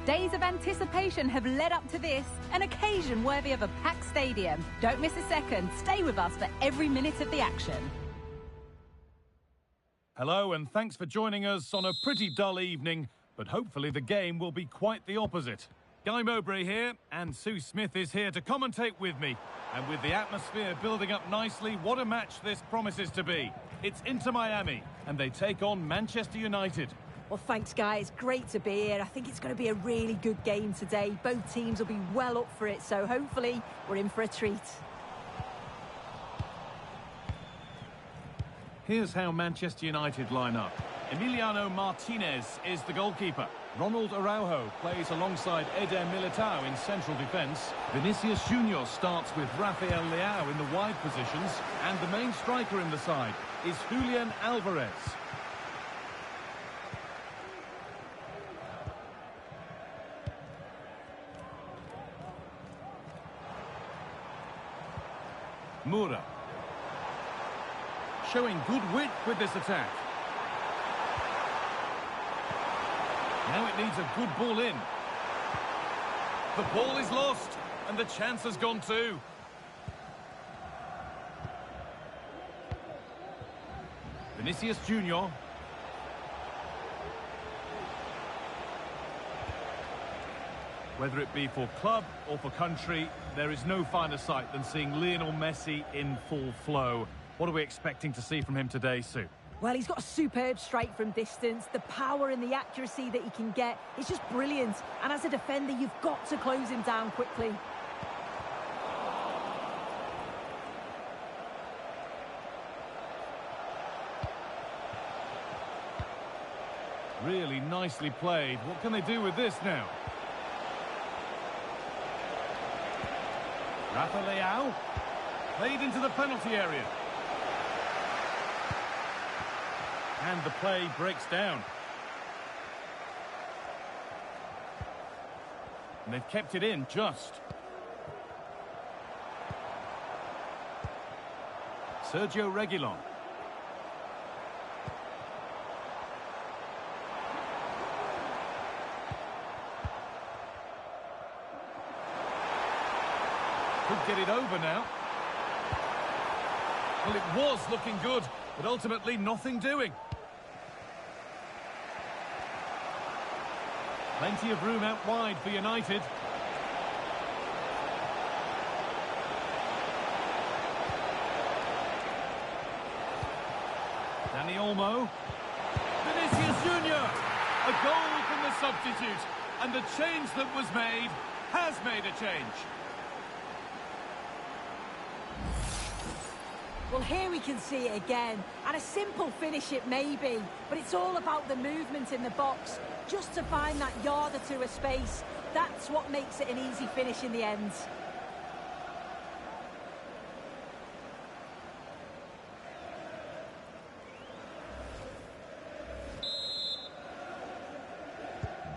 Days of anticipation have led up to this, an occasion worthy of a packed stadium. Don't miss a second. Stay with us for every minute of the action. Hello, and thanks for joining us on a pretty dull evening, but hopefully the game will be quite the opposite. Guy Mowbray here, and Sue Smith is here to commentate with me. And with the atmosphere building up nicely, what a match this promises to be. It's Inter Miami, and they take on Manchester United. Well, thanks, guys. Great to be here. I think it's going to be a really good game today. Both teams will be well up for it, so hopefully we're in for a treat. Here's how Manchester United line up. Emiliano Martinez is the goalkeeper. Ronald Araujo plays alongside Eder Militao in central defence. Vinicius Junior starts with Rafael Leao in the wide positions. And the main striker in the side is Julian Alvarez. Moura. Showing good width with this attack. Now it needs a good ball in. The ball is lost, and the chance has gone too. Vinicius Junior. Whether it be for club or for country, there is no finer sight than seeing Lionel Messi in full flow. What are we expecting to see from him today, Sue? Well, he's got a superb strike from distance. The power and the accuracy that he can get is just brilliant. And as a defender, you've got to close him down quickly. Really nicely played. What can they do with this now? Rafa Leao. Played into the penalty area. And the play breaks down. And they've kept it in just. Sergio Reguilon. Could get it over now. Well, it was looking good, but ultimately nothing doing. Plenty of room out wide for United. Dani Olmo. Vinicius Junior. A goal from the substitute. And the change that was made has made a change. Well, here we can see it again, and a simple finish it may be, but it's all about the movement in the box, just to find that yard or two of space. That's what makes it an easy finish in the end.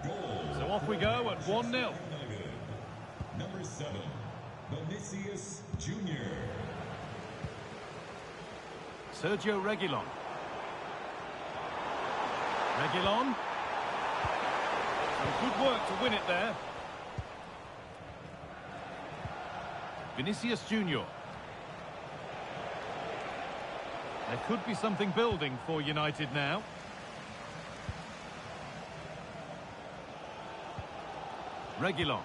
So off we go at 1-0. Number 7, Vinicius Junior. Sergio Reguilon. Reguilon. Some good work to win it there. Vinicius Junior. There could be something building for United now. Reguilon.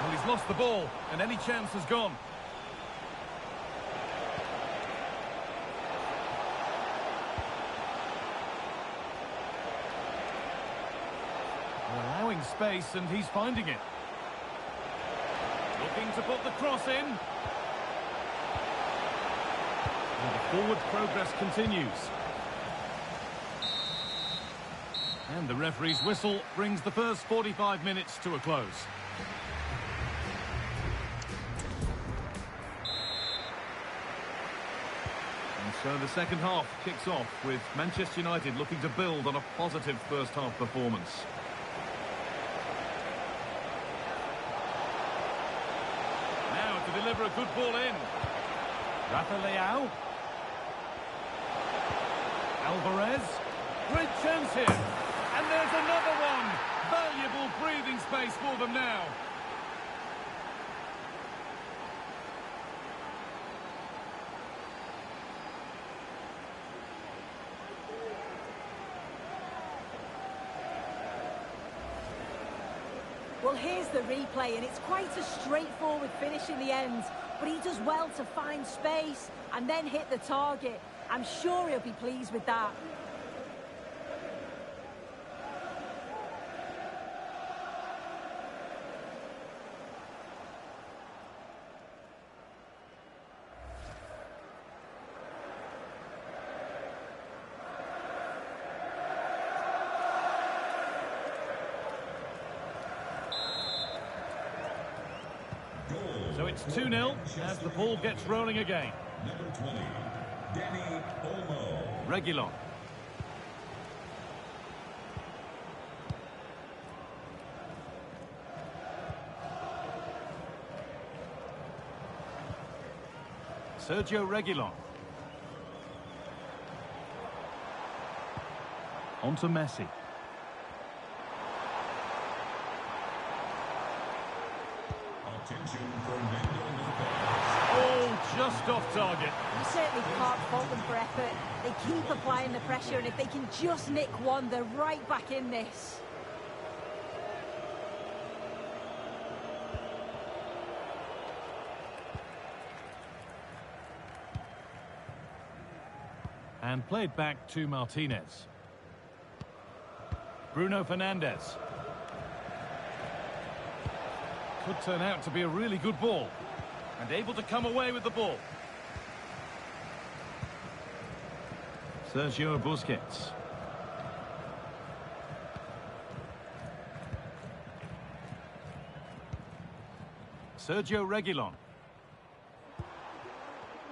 Well, he's lost the ball, and any chance has gone. They're allowing space, and he's finding it. Looking to put the cross in. And the forward progress continues. And the referee's whistle brings the first 45 minutes to a close. So the second half kicks off with Manchester United looking to build on a positive first half performance. Now to deliver a good ball in. Rafa Leao. Alvarez. Great chance here. And there's another one. Valuable breathing space for them now. Well, here's the replay, and it's quite a straightforward finish in the end. But he does well to find space and then hit the target. I'm sure he'll be pleased with that. So it's 2-0 as the ball gets rolling again. Number 20, Danny Olmo. Reguilon. Sergio Reguilon. On to Messi. Attention, Fernando Lopez. Oh, just off target. You certainly can't fault them for effort. They keep applying the pressure, and if they can just nick one, they're right back in this. And played back to Martinez. Bruno Fernandes. Could turn out to be a really good ball. And able to come away with the ball. Sergio Busquets. Sergio Reguilon.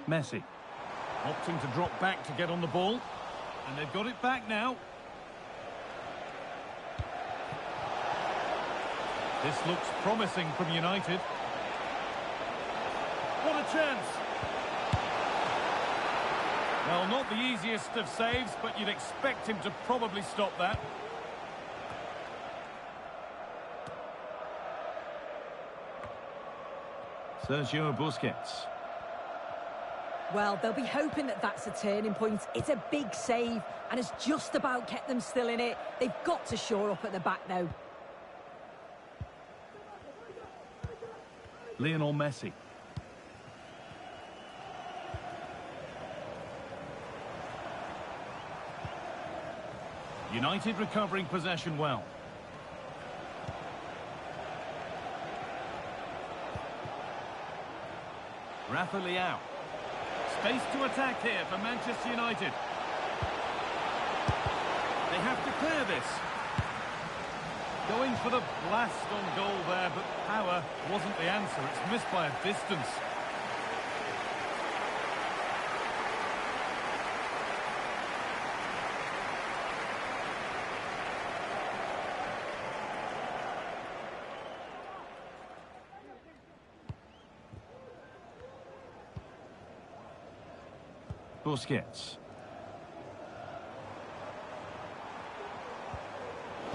Messi. Opting to drop back to get on the ball. And they've got it back now. This looks promising from United. What a chance! Well, not the easiest of saves, but you'd expect him to probably stop that. Sergio Busquets. Well, they'll be hoping that that's a turning point. It's a big save, and it's just about kept them still in it. They've got to shore up at the back now. Lionel Messi. United recovering possession well. Rafa Leao. Space to attack here for Manchester United. They have to clear this. Going for the blast on goal there, but power wasn't the answer. It's missed by a distance. Busquets.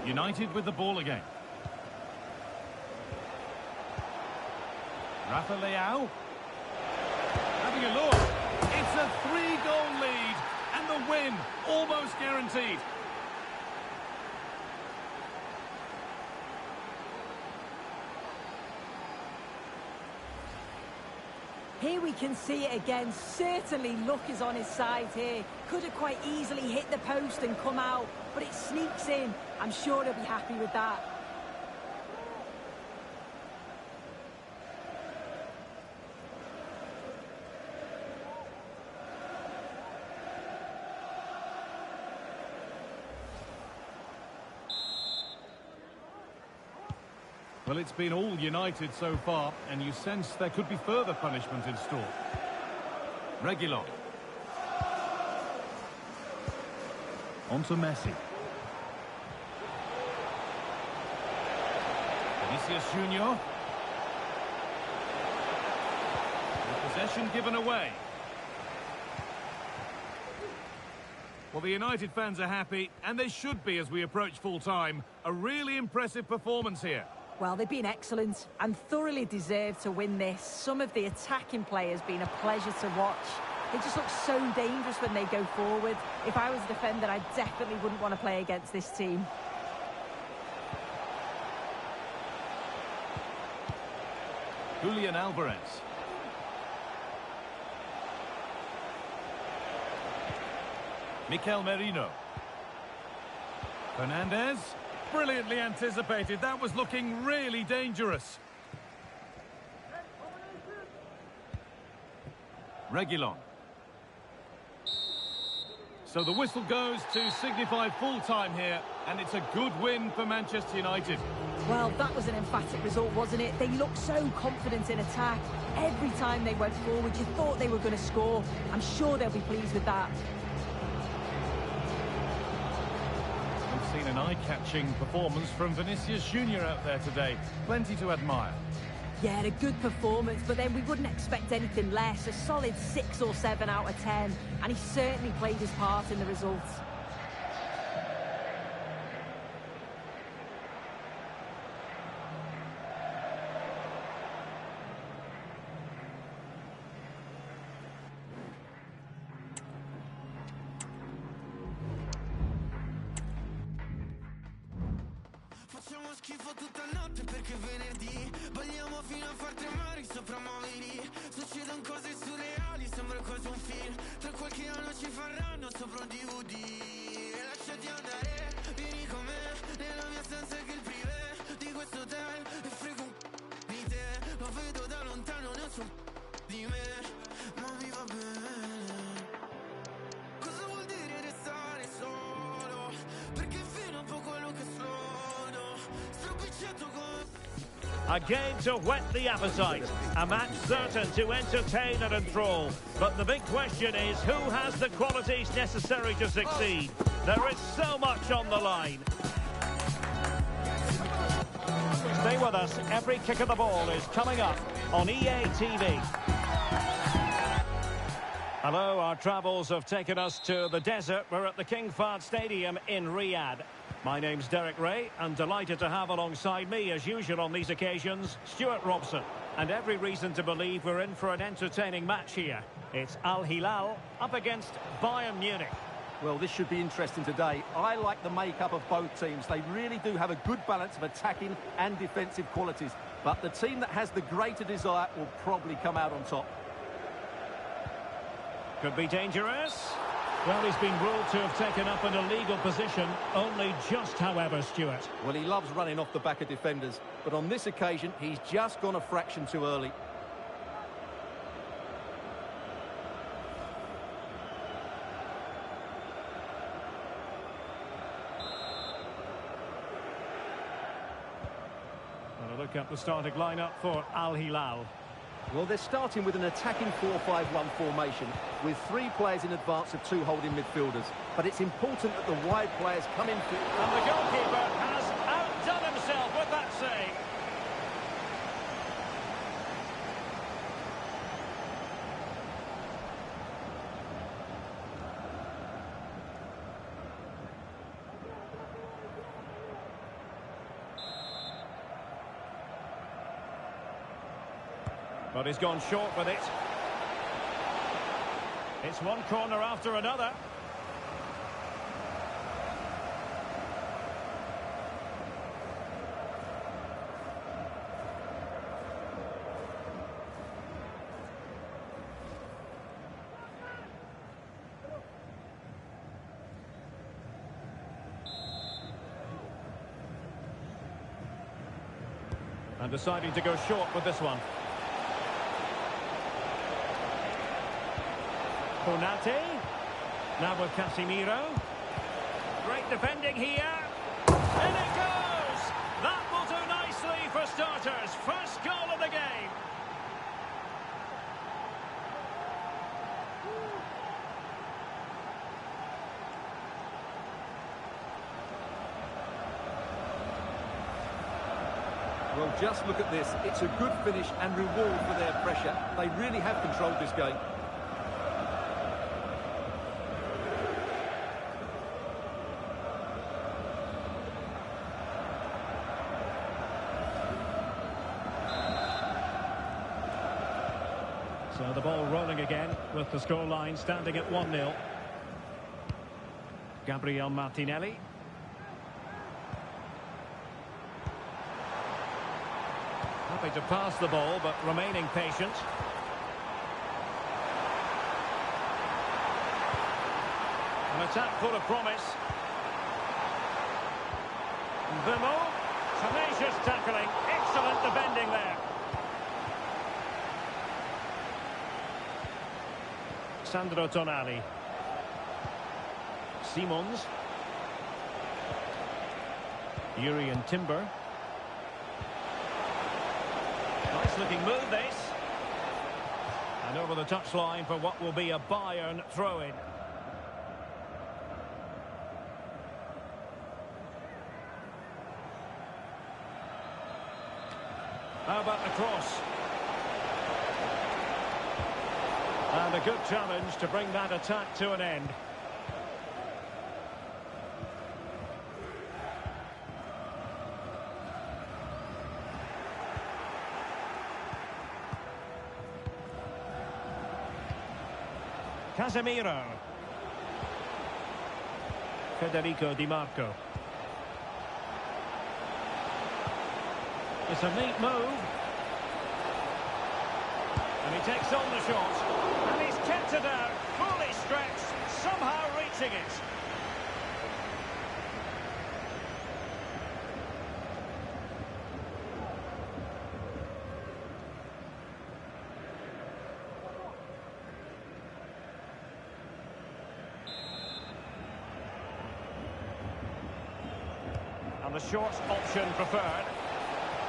United with the ball again. Rafa Leao. Having a look. It's a 3-goal lead. And the win almost guaranteed. Here we can see it again. Certainly luck is on his side here. Could have quite easily hit the post and come out, but it sneaks in. I'm sure he'll be happy with that. Well, it's been all United so far, and you sense there could be further punishment in store. Reguilon. On to Messi. Vinicius Junior. The possession given away. Well, the United fans are happy, and they should be as we approach full-time. A really impressive performance here. Well, they've been excellent and thoroughly deserved to win this. Some of the attacking players been a pleasure to watch. They just look so dangerous when they go forward. If I was a defender, I definitely wouldn't want to play against this team. Julian Alvarez. Mikel Merino. Fernandez. Brilliantly anticipated. That was looking really dangerous. Reguilon. So the whistle goes to signify full-time here, and it's a good win for Manchester United. Well, that was an emphatic result, wasn't it? They looked so confident in attack. Every time they went forward, you thought they were going to score. I'm sure they'll be pleased with that. We've seen an eye-catching performance from Vinicius Junior out there today. Plenty to admire. Yeah, a good performance, but then we wouldn't expect anything less. A solid 6 or 7 out of 10, and he certainly played his part in the results. Facciamo schifo tutta notte perché venerdì balliamo fino a far tremare i soprammobili. Succedono cose surreali, sembra quasi un film. Tra qualche anno ci faranno sopra un DVD. E lasciati andare, vieni con me nella mia stanza che il privé di questo hotel. E frego un di te, lo vedo da lontano, ne so di me, ma mi va bene. Cosa vuol dire restare solo? Perché fino a un po' quello che sono. A game to whet the appetite, a match certain to entertain and enthrall. But the big question is, who has the qualities necessary to succeed? There is so much on the line. Stay with us, every kick of the ball is coming up on EA TV. Hello, our travels have taken us to the desert. We're at the King Fahd Stadium in Riyadh. My name's Derek Ray, and delighted to have alongside me, as usual on these occasions, Stuart Robson. And every reason to believe we're in for an entertaining match here. It's Al Hilal up against Bayern Munich. Well, this should be interesting today. I like the makeup of both teams. They really do have a good balance of attacking and defensive qualities. But the team that has the greater desire will probably come out on top. Could be dangerous. Well, he's been ruled to have taken up an illegal position, only just, however, Stuart. Well, he loves running off the back of defenders, but on this occasion, he's just gone a fraction too early. Well, a look at the starting lineup for Al Hilal. Well, they're starting with an attacking 4-5-1 formation with 3 players in advance of 2 holding midfielders. But it's important that the wide players come in. And the goalkeeper has outdone himself with that save. But he's gone short with it. It's one corner after another. And deciding to go short with this one. Konate, now with Casemiro. Great defending here. In it goes! That will do nicely for starters. First goal of the game. Well, just look at this. It's a good finish and reward for their pressure. They really have controlled this game. So the ball rolling again with the scoreline standing at 1-0. Gabriel Martinelli. Happy to pass the ball, but remaining patient. An attack full of promise. Bimo, tenacious tackling, excellent defending there. Sandro Tonali. Simons. Urian Timber. Nice looking move this. And over the touchline for what will be a Bayern throw-in. How about the cross? And a good challenge to bring that attack to an end. Casemiro. Federico Di Marco. It's a neat move. And he takes on the shot. And he's kept it out, fully stretched, somehow reaching it. And the short option preferred.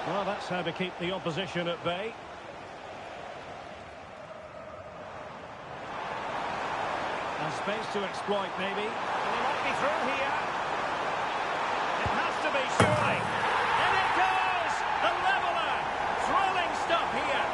Well, that's how to keep the opposition at bay. And space to exploit, maybe. And he might be through here. It has to be, surely. And it goes! The leveller! Thrilling stuff here.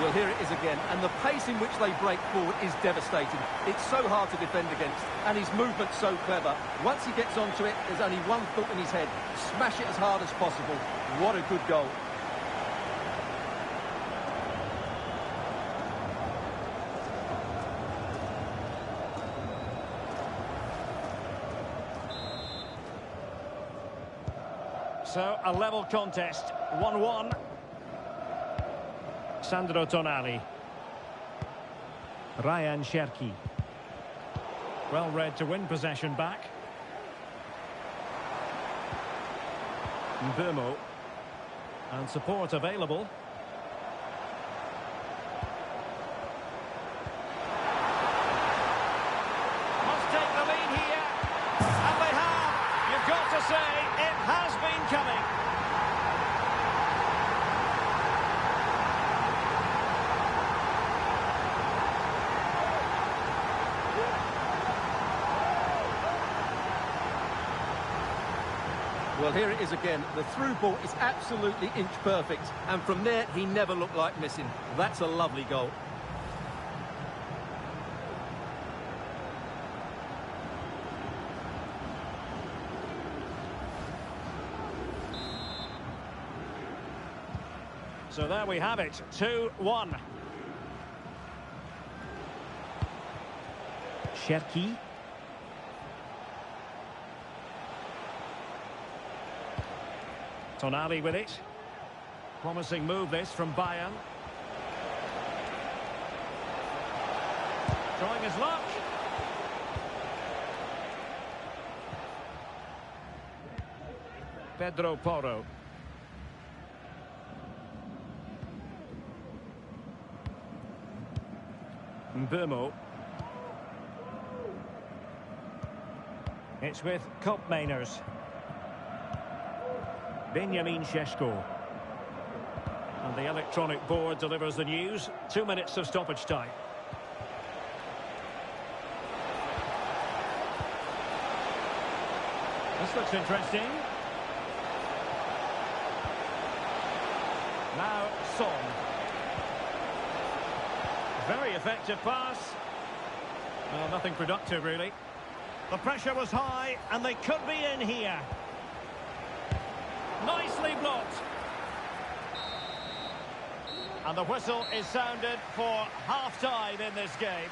Well, here it is again, and the pace in which they break forward is devastating. It's so hard to defend against, and his movement's so clever. Once he gets onto it, there's only one thought in his head: smash it as hard as possible. What a good goal. So, a level contest, 1-1. Sandro Tonali. Ryan Cherki. Well read to win possession back. Bimo. And support available. Must take the lead here. And they have. You've got to say, it has been coming. Well, here it is again. The through ball is absolutely inch perfect. And from there, he never looked like missing. That's a lovely goal. So there we have it, 2-1. Cherki. Tonali with it. Promising move this from Bayern. Trying his luck. Pedro Porro. Bimo. It's with Koopmeiners. Benjamin Šeško. And the electronic board delivers the news. 2 minutes of stoppage time. This looks interesting. Now, Son. Very effective pass. Well, nothing productive, really. The pressure was high, and they could be in here. Nicely blocked. And the whistle is sounded for half-time in this game.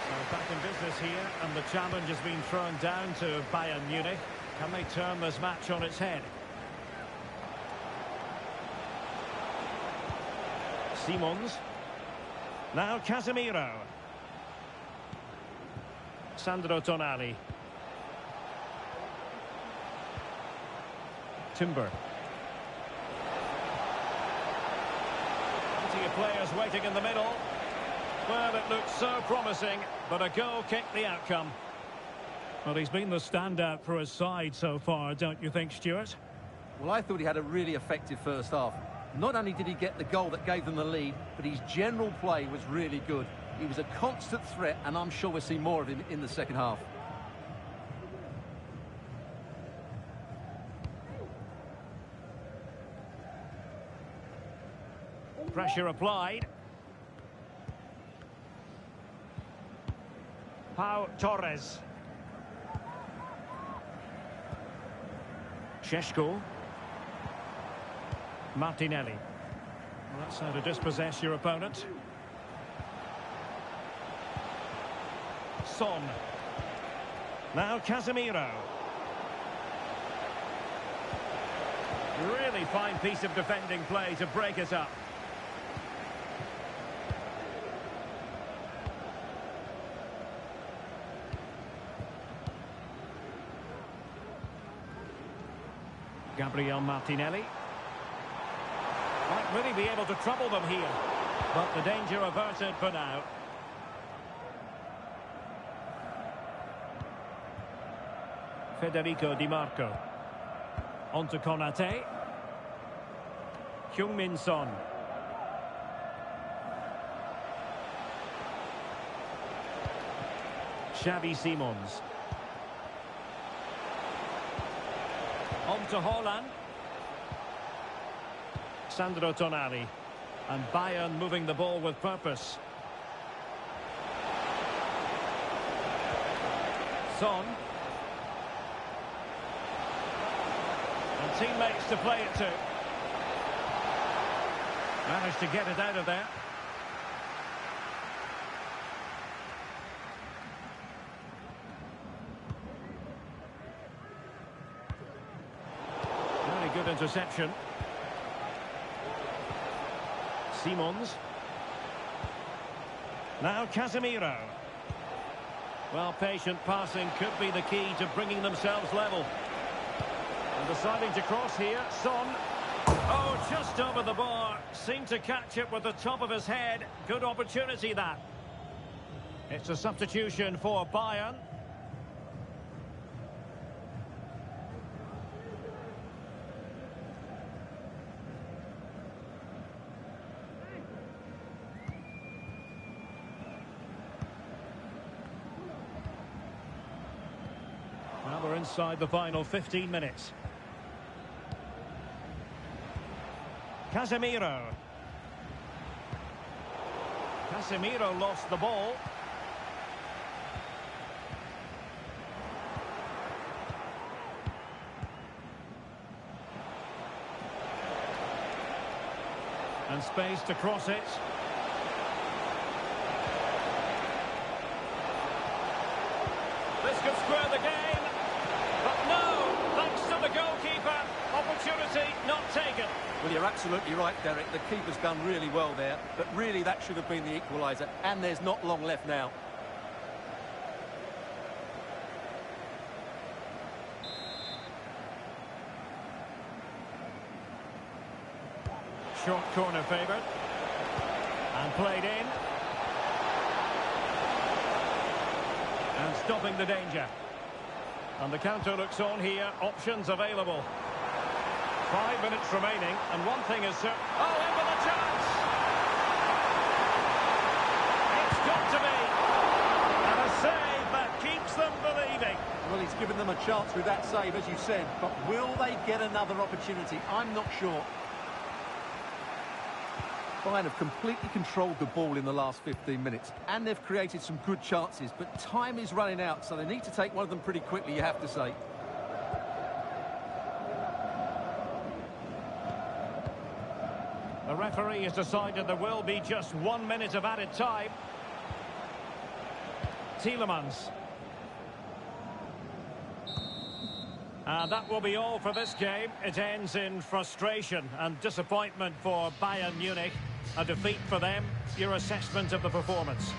So back in business here, and the challenge has been thrown down to Bayern Munich. Can they turn this match on its head? Simons. Now Casemiro. Sandro Tonali. Timber. Plenty of players waiting in the middle. Well, it looks so promising, but a goal kicked the outcome. Well, he's been the standout for his side so far, don't you think, Stuart? Well, I thought he had a really effective first half. Not only did he get the goal that gave them the lead, but his general play was really good. He was a constant threat, and I'm sure we'll see more of him in the second half. Pressure applied. Pau Torres. Šeško. Martinelli. Well, that's how to dispossess your opponent. Son. Now Casemiro. Really fine piece of defending play to break it up. Gabriel Martinelli. Might really be able to trouble them here, but the danger averted for now. Federico Di Marco. On to Konate. Heung-min Son. Xavi Simons. On to Haaland. Sandro Tonali. And Bayern moving the ball with purpose. Son. And teammates to play it to. Managed to get it out of there. Very good interception. Simons. Now Casemiro. Well, patient passing could be the key to bringing themselves level. And deciding to cross here, Son. Oh, just over the bar. Seemed to catch it with the top of his head. Good opportunity, that. It's a substitution for Bayern. Well, we're inside the final 15 minutes. Casemiro. Casemiro lost the ball. And space to cross it. This could square the game. But no, thanks to the goalkeeper. Opportunity not taken. Well, you're absolutely right, Derek. The keeper's done really well there, but really that should have been the equaliser, and there's not long left now. Short corner favoured. And played in. And stopping the danger. And the counter looks on here. Options available. 5 minutes remaining, and one thing is certain. Oh, in with a chance! them a chance with that save, as you said, but will they get another opportunity? I'm not sure. Bayern have completely controlled the ball in the last 15 minutes, and they've created some good chances, but time is running out, so they need to take one of them pretty quickly, you have to say. The referee has decided there will be just 1 minute of added time. Tielemans. And that will be all for this game. It ends in frustration and disappointment for Bayern Munich. A defeat for them. Your assessment of the performance?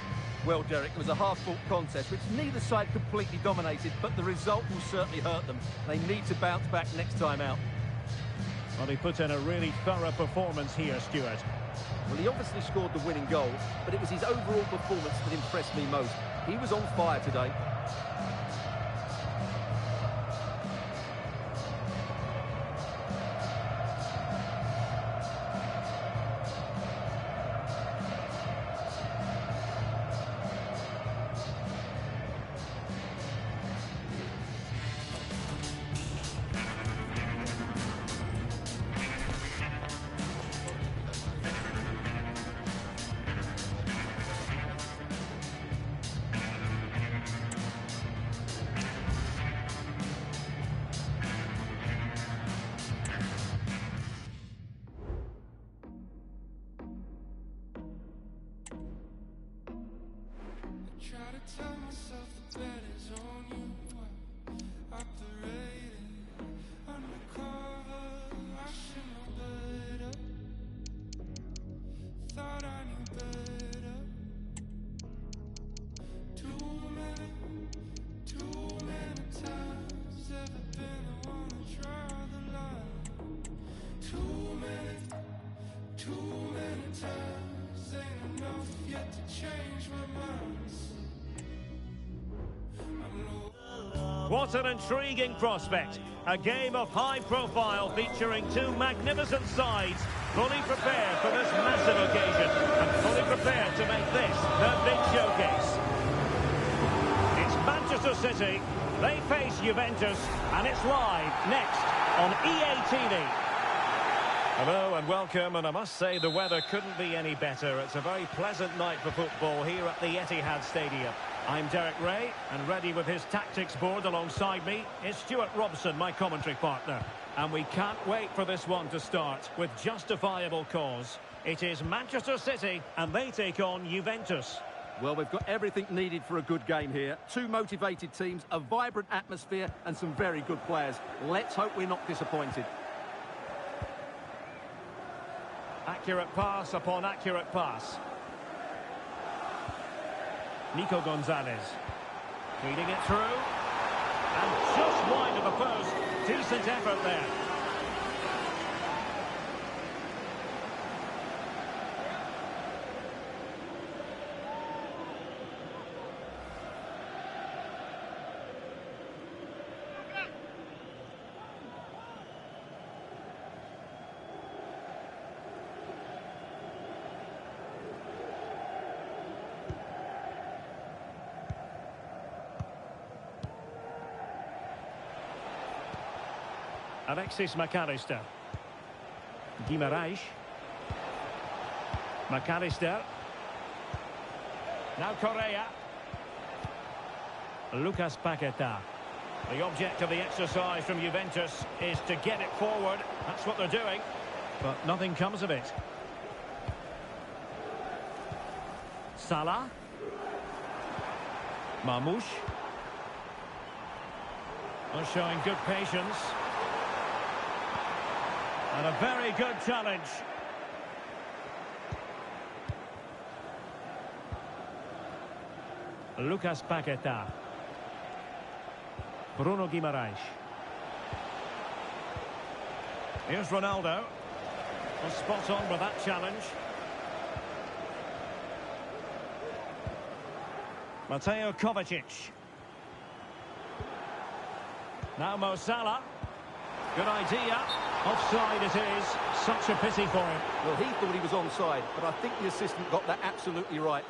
Well, Derek, it was a hard-fought contest, which neither side completely dominated, but the result will certainly hurt them. They need to bounce back next time out. Well, he put in a really thorough performance here, Stuart. Well, he obviously scored the winning goal, but it was his overall performance that impressed me most. He was on fire today. Try to tell myself the bet is on you. Operating undercover, I should know better. Thought I knew better. Too many times ever been the one to draw the line. Too many times ain't enough yet to change my mind. What an intriguing prospect. A game of high profile featuring two magnificent sides, fully prepared for this massive occasion and fully prepared to make this their big showcase. It's Manchester City. They face Juventus, and it's live next on EA TV. Hello and welcome, and I must say the weather couldn't be any better. It's a very pleasant night for football here at the Etihad Stadium. I'm Derek Ray, and ready with his tactics board alongside me is Stuart Robson, my commentary partner. And we can't wait for this one to start with justifiable cause. It is Manchester City, and they take on Juventus. Well, we've got everything needed for a good game here. Two motivated teams, a vibrant atmosphere, and some very good players. Let's hope we're not disappointed. Accurate pass upon accurate pass. Nico Gonzalez feeding it through, and just wide of the post. Decent effort there. Alexis McAllister. Guimaraes. McAllister. Now Correa. Lucas Paqueta. The object of the exercise from Juventus is to get it forward. That's what they're doing. But nothing comes of it. Salah. Marmoush. They're showing good patience. And a very good challenge. Lucas Paqueta. Bruno Guimaraes. Here's Ronaldo. Was spot on with that challenge. Mateo Kovacic. Now Mo Salah. Good idea. Offside it is. Such a pity for him. Well, he thought he was onside, but I think the assistant got that absolutely right.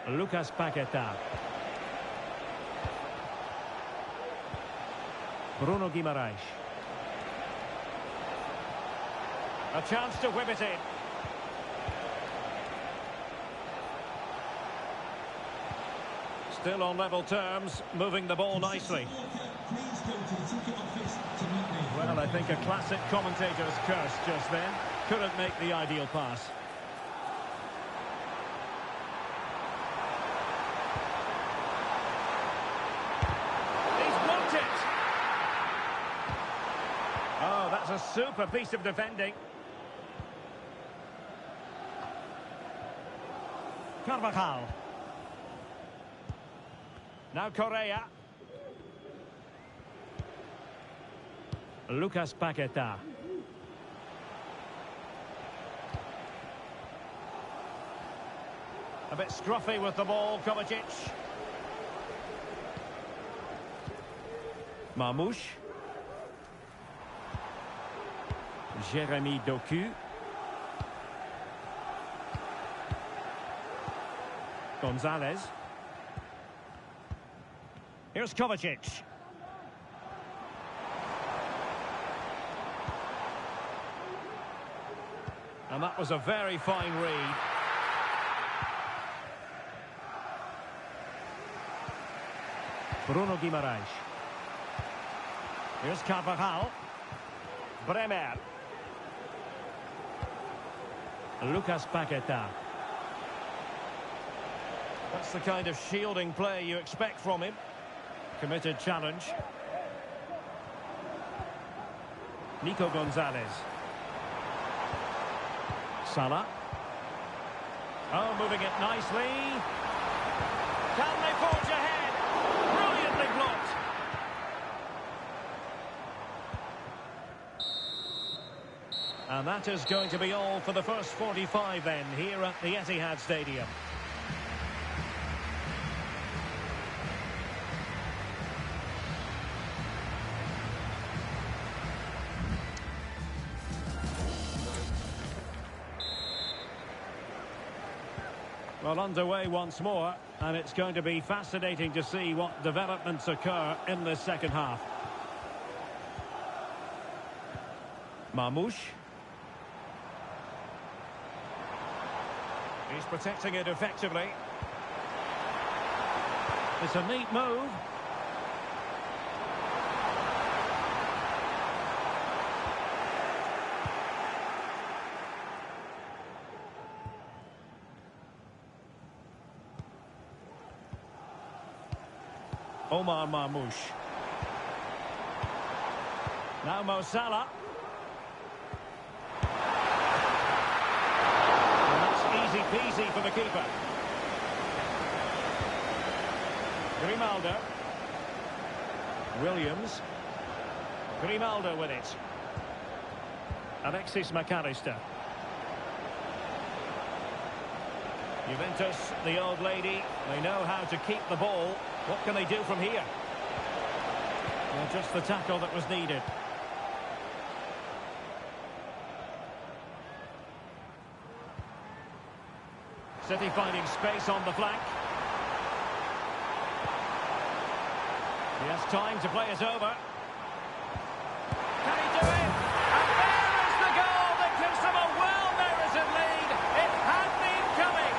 Lucas Paqueta. Bruno Guimaraes. A chance to whip it in. Still on level terms, moving the ball nicely. Well, I think a classic commentator's curse just then. Couldn't make the ideal pass. He's blocked it! Oh, that's a super piece of defending. Carvajal. Now Correa. Lucas Paqueta. A bit scruffy with the ball, Kovacic. Marmouche. Jérémy Doku. Gonzalez. Here's Kovacic. And that was a very fine read. Bruno Guimaraes. Here's Carvajal. Bremer. Lucas Paqueta. That's the kind of shielding play you expect from him. Committed challenge. Nico Gonzalez. Salah. Oh, moving it nicely. Can they forge ahead? Brilliantly blocked. And that is going to be all for the first 45 then, here at the Etihad Stadium. Well, underway once more, and it's going to be fascinating to see what developments occur in the second half. Marmouche. He's protecting it effectively. It's a neat move. Omar Marmouche. Now Mo Salah. And that's easy peasy for the keeper. Grimaldo. Williams. Grimaldo with it. Alexis McAllister. Juventus, the old lady, they know how to keep the ball. What can they do from here? Well, just the tackle that was needed. City finding space on the flank. He has time to play it over. Can he do it? And there is the goal that gives them a well-merited lead. It had been coming.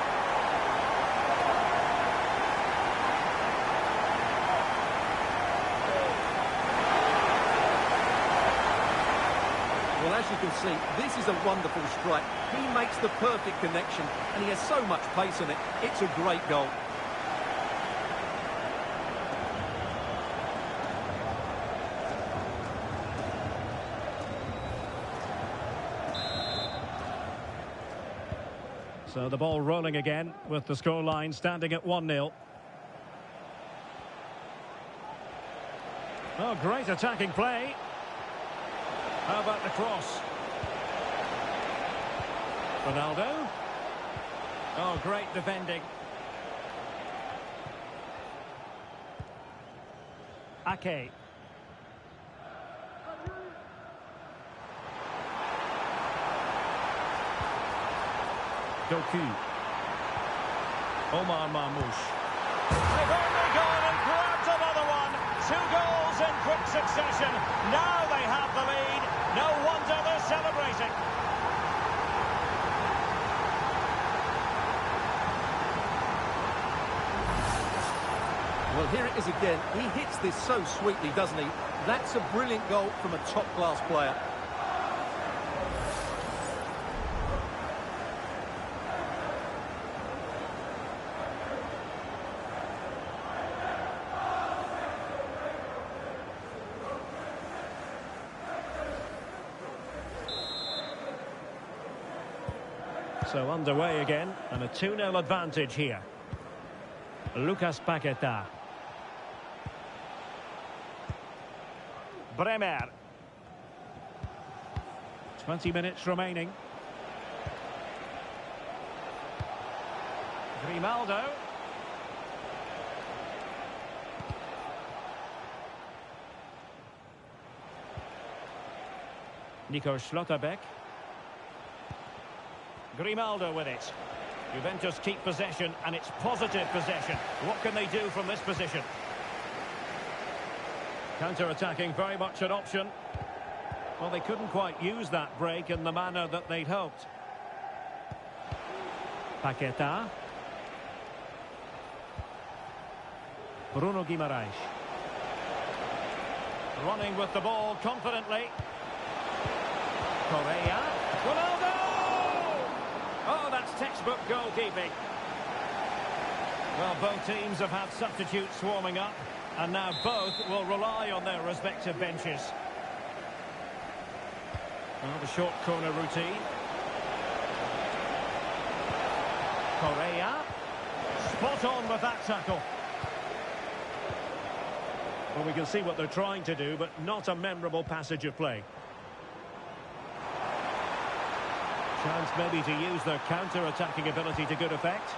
Well, as you can see, this is a wonderful strike. He makes the perfect connection, and he has so much pace in it. It's a great goal. So the ball rolling again with the scoreline standing at 1-0. Oh, great attacking play. How about the cross? Ronaldo. Oh, great defending. Ake. Doku. Omar Marmoush. They've only gone and grabbed another one. 2 goals in quick succession. Now they have the lead. No wonder they're celebrating. Well, here it is again. He hits this so sweetly, doesn't he? That's a brilliant goal from a top-class player. So underway again, and a 2-0 advantage here. Lucas Paquetá. Bremer. 20 minutes remaining. Grimaldo. Nico Schlotterbeck. Grimaldo with it. Juventus keep possession, and it's positive possession. What can they do from this position? Counter-attacking, very much an option. Well, they couldn't quite use that break in the manner that they'd hoped. Paquetá. Bruno Guimaraes. Running with the ball confidently. Correa. Ronaldo! Oh, that's textbook goalkeeping. Well, both teams have had substitutes swarming up, and now both will rely on their respective benches. Well, the short corner routine. Correa. Spot on with that tackle. Well, we can see what they're trying to do, but not a memorable passage of play. Chance maybe to use their counter-attacking ability to good effect.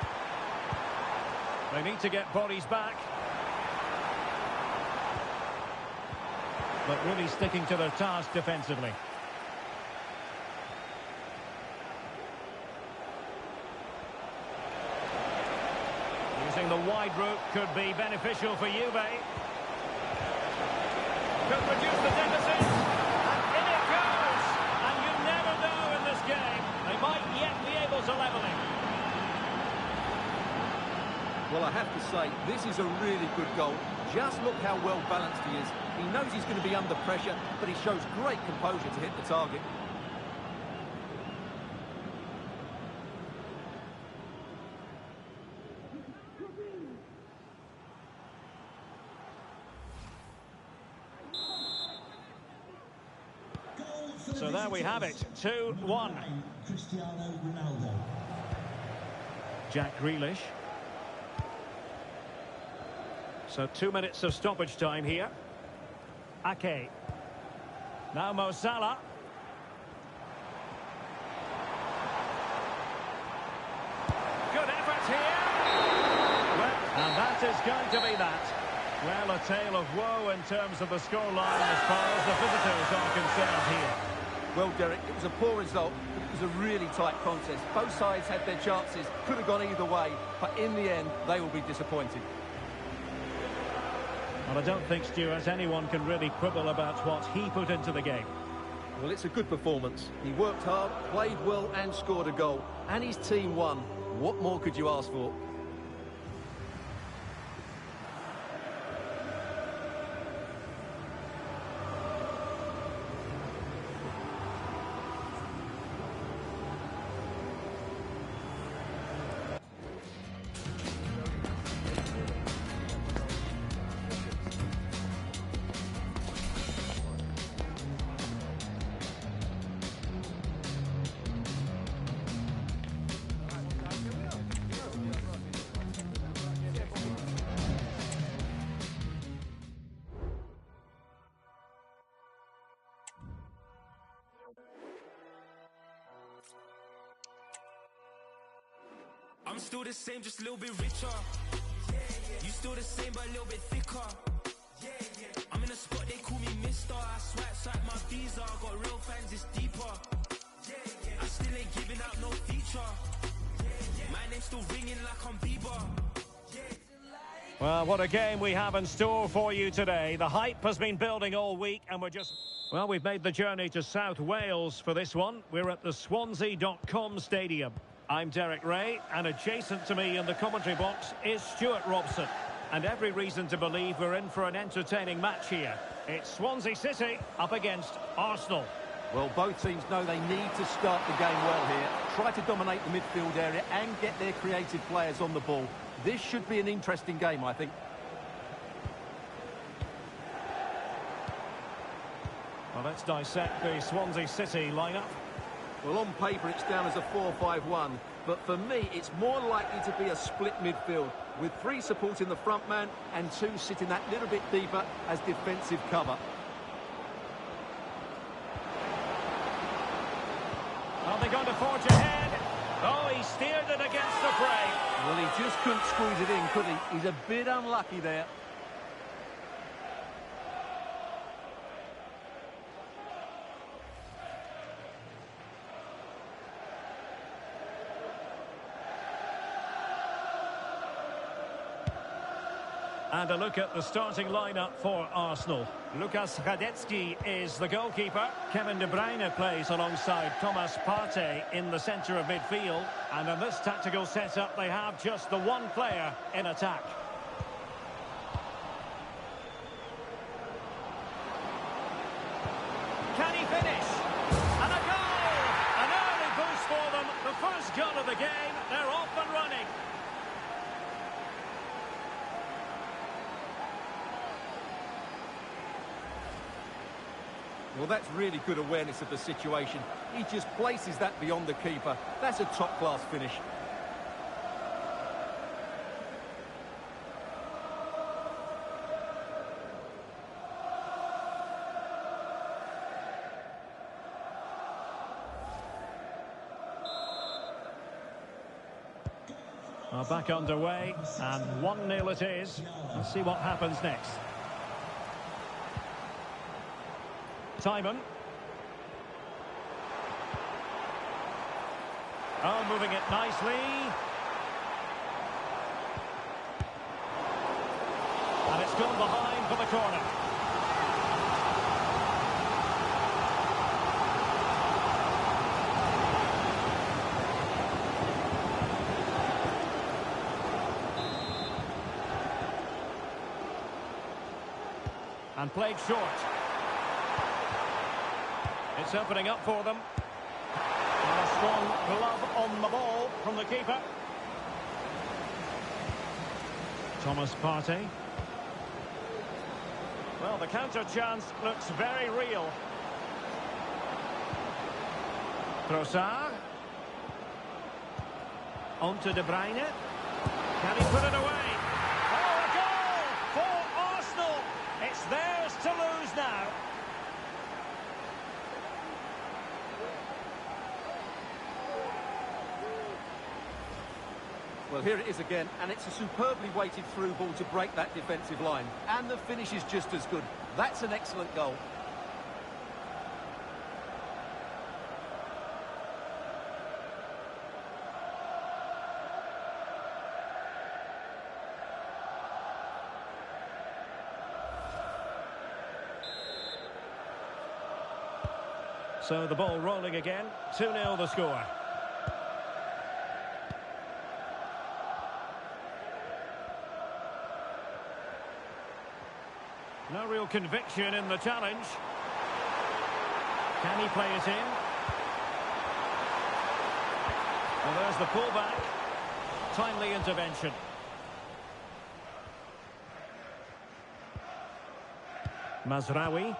They need to get bodies back. But really sticking to their task defensively. Using the wide route could be beneficial for Juve. Could reduce the deficit. And in it goes! And you never know in this game. They might yet be able to level it. Well, I have to say, this is a really good goal. Just look how well balanced he is. He knows he's going to be under pressure, but he shows great composure to hit the target. So there we have it, 2-1. Cristiano Ronaldo. Jack Grealish. So 2 minutes of stoppage time here. Ake. Now Mo Salah. Good effort here. Well, and that is going to be that. Well, a tale of woe in terms of the scoreline as far as the visitors are concerned here. Well, Derek, it was a poor result, but it was a really tight contest. Both sides had their chances, could have gone either way, but in the end, they will be disappointed. Well, I don't think, Stuart, anyone can really quibble about what he put into the game. Well, it's a good performance. He worked hard, played well and scored a goal. And his team won. What more could you ask for? I'm still the same, just a little bit richer. You still the same, but a little bit thicker. I'm in a spot, they call me Mister. I swipe my visa, I got real fans, it's deeper. I still ain't giving out no feature. My name's still ringing like I'm Bieber. Well, what a game we have in store for you today. The hype has been building all week and well, we've made the journey to South Wales for this one. We're at the Swansea.com stadium. I'm Derek Ray, and adjacent to me in the commentary box is Stuart Robson. And every reason to believe we're in for an entertaining match here. It's Swansea City up against Arsenal. Well, both teams know they need to start the game well here. Try to dominate the midfield area and get their creative players on the ball. This should be an interesting game, I think. Well, let's dissect the Swansea City lineup. Well, on paper, it's down as a 4-5-1. But for me, it's more likely to be a split midfield, with 3 supporting the front man and 2 sitting that little bit deeper as defensive cover. Are they going to forge ahead? Oh, he steered it against the prey. Well, he just couldn't squeeze it in, could he? He's a bit unlucky there. And a look at the starting lineup for Arsenal. Lukas Radecki is the goalkeeper. Kevin De Bruyne plays alongside Thomas Partey in the centre of midfield. And in this tactical setup, they have just the one player in attack. Can he finish? And a goal! An early boost for them. The first goal of the game. They're off and running. Well, that's really good awareness of the situation. He just places that beyond the keeper. That's a top-class finish. Back underway, and 1-0 it is. Let's see what happens next. Timon. Oh, moving it nicely. And it's gone behind for the corner. And played short. It's opening up for them. And a strong glove on the ball from the keeper. Thomas Partey. Well, the counter chance looks very real. Trossard. On to De Bruyne. Can he put it away? Oh, a goal for Arsenal. It's theirs to lose now. Well, here it is again, and it's a superbly weighted through ball to break that defensive line. And the finish is just as good. That's an excellent goal. So the ball rolling again. 2-0 the score. No real conviction in the challenge. Can he play it in? Well, there's the pullback. Timely intervention. Mazraoui.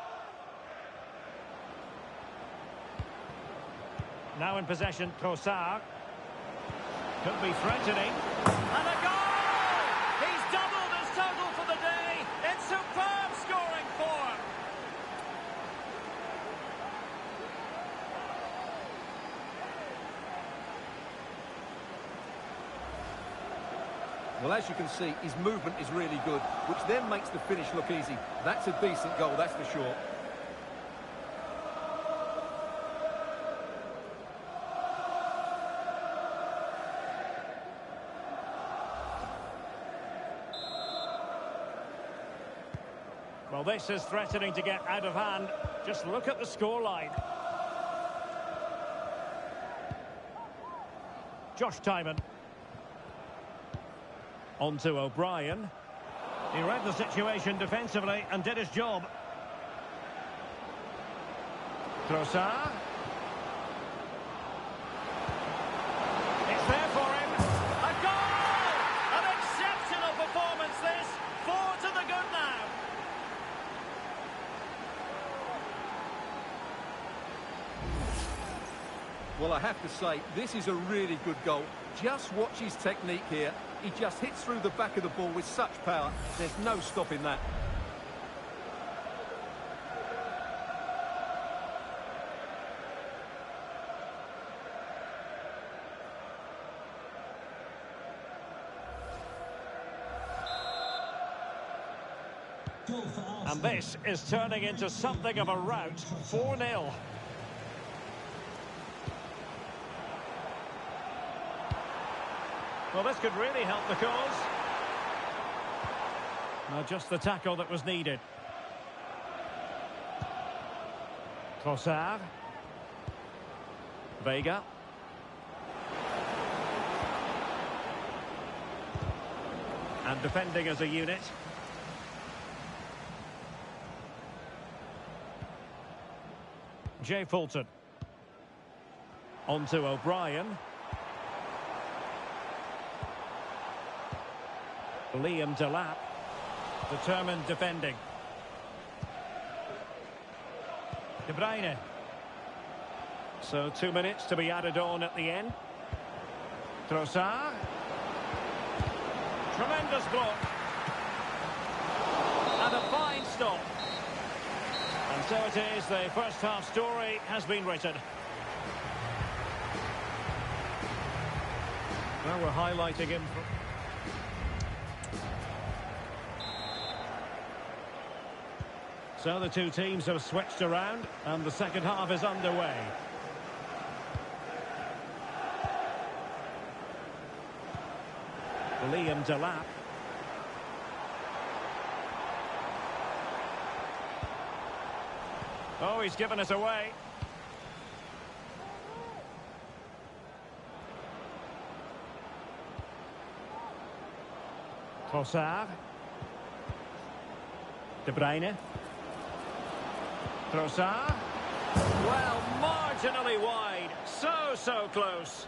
Now in possession, Trossard. Could be threatening. And a goal! He's doubled his total for the day. It's superb scoring form. Well, as you can see, his movement is really good, which then makes the finish look easy. That's a decent goal, that's for sure. Well, this is threatening to get out of hand. Just look at the scoreline. Josh Timon. On to O'Brien. He read the situation defensively and did his job. Trossard. It's there for him. A goal! An exceptional performance this. 4 to the good now. Well, I have to say, this is a really good goal. Just watch his technique here. He just hits through the back of the ball with such power. There's no stopping that. And this is turning into something of a rout. 4-0. Well, this could really help the cause. Now, just the tackle that was needed. Trossard. Vega. And defending as a unit. Jay Fulton. On to O'Brien. Liam Delap. Determined defending. De Bruyne. So 2 minutes to be added on at the end. Trossard. Tremendous block. And a fine stop. And so it is, the first half story has been written. Well, we're highlighting him. So the two teams have switched around and the second half is underway. Liam Delap. Oh, he's given us away. Trossard. De Bruyne. Trossard. Well, marginally wide. So close.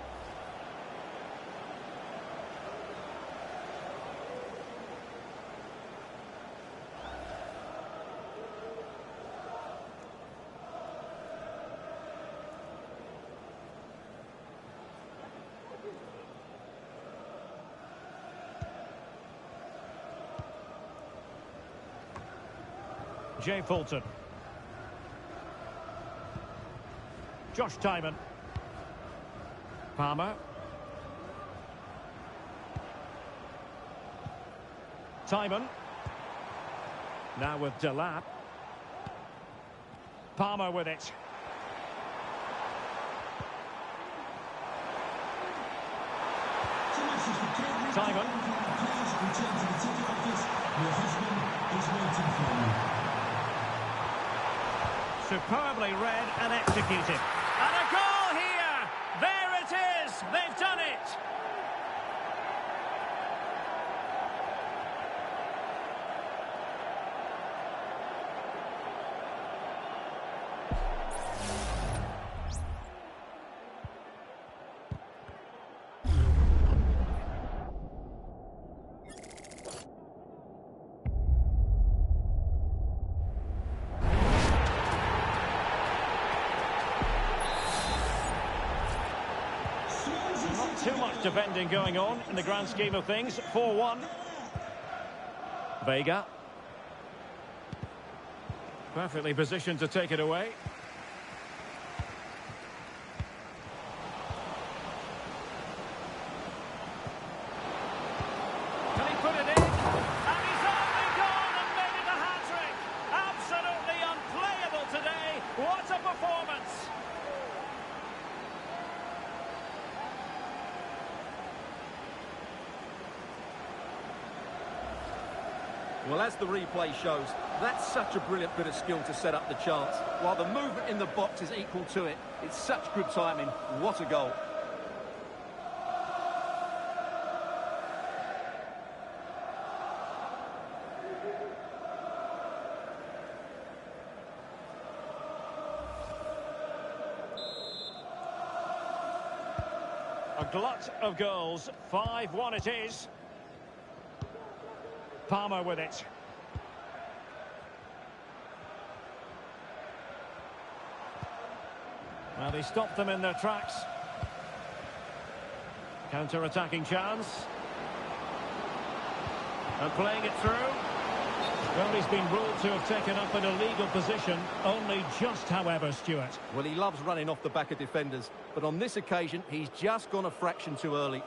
Jay Fulton. Josh Timon. Palmer. Timon. Now with Delap. Palmer with it. Timon. Superbly read and executed. And a goal here! There it is! They've done it! Too much defending going on in the grand scheme of things. 4-1. Vega. Perfectly positioned to take it away. Can he put it in? And he's only gone and made it a hat-trick. Absolutely unplayable today. What a performance. Well, as the replay shows, that's such a brilliant bit of skill to set up the chance. While the movement in the box is equal to it, it's such good timing. What a goal. A glut of goals. 5-1 it is. Palmer with it. Well, they stopped them in their tracks. Counter-attacking chance. And playing it through. Well, he's been ruled to have taken up an illegal position. Only just, however, Stuart. Well, he loves running off the back of defenders, but on this occasion, he's just gone a fraction too early.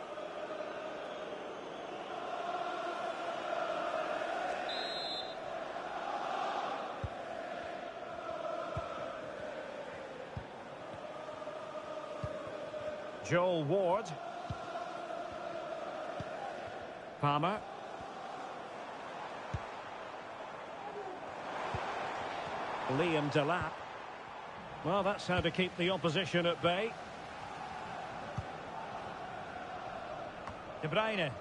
Joel Ward. Palmer. Liam Delap. Well, that's how to keep the opposition at bay. De Bruyne.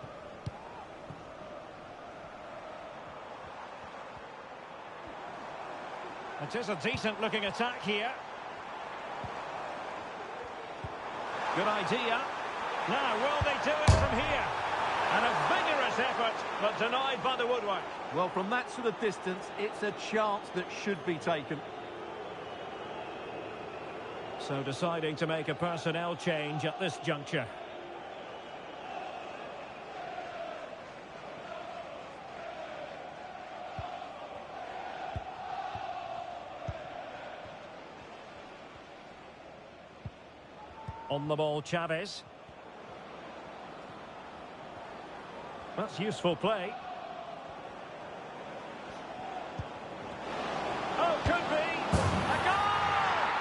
It is a decent-looking attack here. Good idea. Now, will they do it from here? And a vigorous effort, but denied by the woodwork. Well, from that sort of distance, it's a chance that should be taken. So deciding to make a personnel change at this juncture. On the ball, Chavez. That's useful play. Oh, could be. A goal!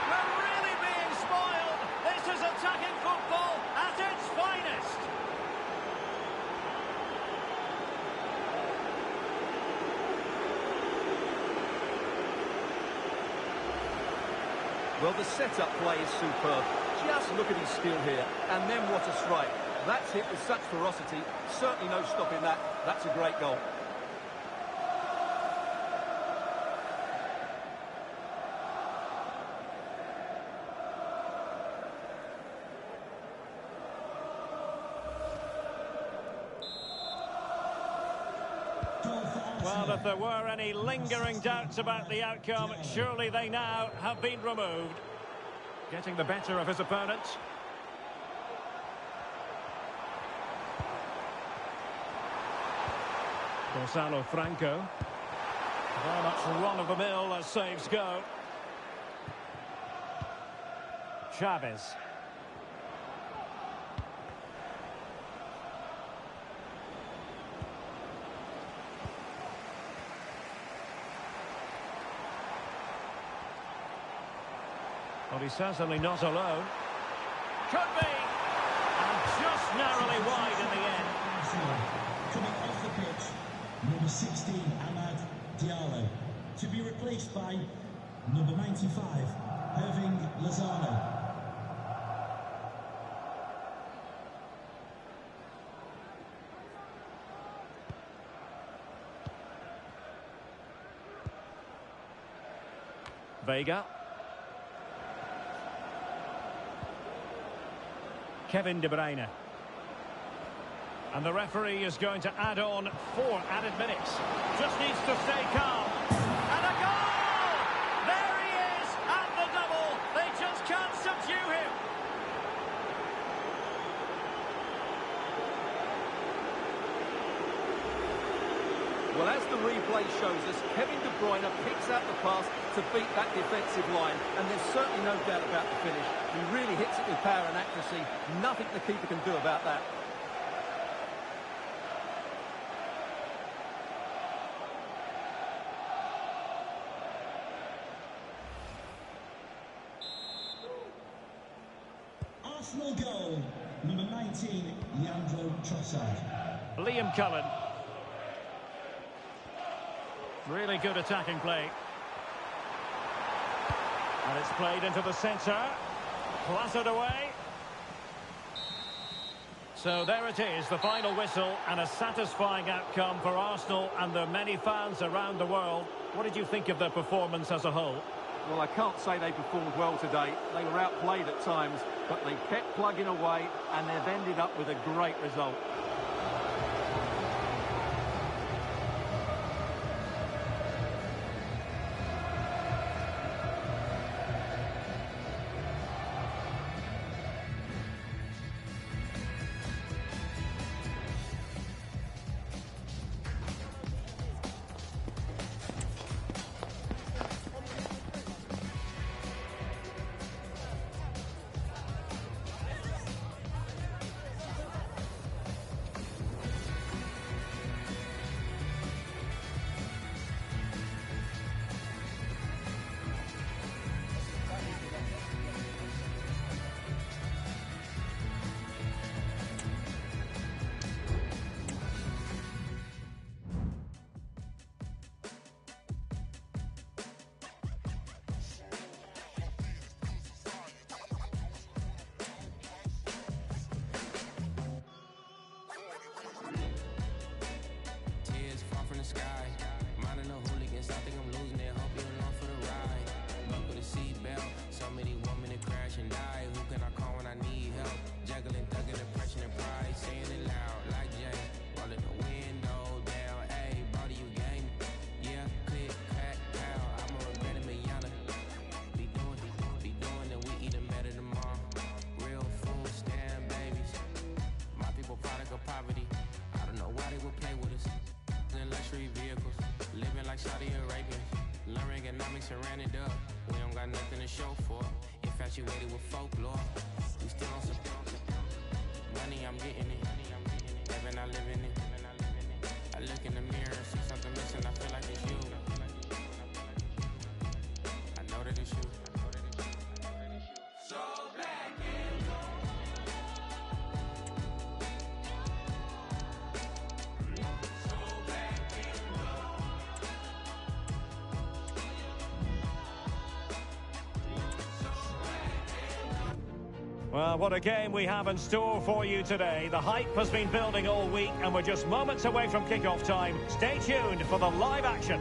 We're really being spoiled. This is attacking football at its finest. Well, the set-up play is superb. Just look at his skill here, and then what a strike. That's hit with such ferocity, certainly no stopping that. That's a great goal. Well, if there were any lingering doubts about the outcome, surely they now have been removed. Getting the better of his opponent. Gonzalo Franco. Very much run-of-the-mill as saves go. Chavez. Well, he's certainly not alone. Could be! And just narrowly wide in the end. Coming off the pitch, number 16, Amad Diallo. To be replaced by number 95, Irving Lozano. Vega. Kevin De Bruyne. And the referee is going to add on 4 added minutes. Just needs to stay calm. And a goal! There he is at the double. They just can't subdue him. Well, as the replay shows us, Kevin De Bruyne picks out the pass to beat that defensive line, and there's certainly no doubt about the finish. He really hits it with power and accuracy. Nothing the keeper can do about that. Arsenal goal, number 19, Leandro Trossard. Liam Cullen. Really good attacking play. And it's played into the centre. Clattered away. So there it is, the final whistle, and a satisfying outcome for Arsenal and their many fans around the world. What did you think of their performance as a whole? Well, I can't say they performed well today. They were outplayed at times, but they kept plugging away, and they've ended up with a great result. Ran it up. We don't got nothing to show for. Infatuated with folklore. We still on some money, I'm getting it. Living, I live in it. I look in the mirror and see something missing. I feel like it's you. I know that it's you. So back and Well, what a game we have in store for you today. The hype has been building all week, and we're just moments away from kick-off time. Stay tuned for the live action.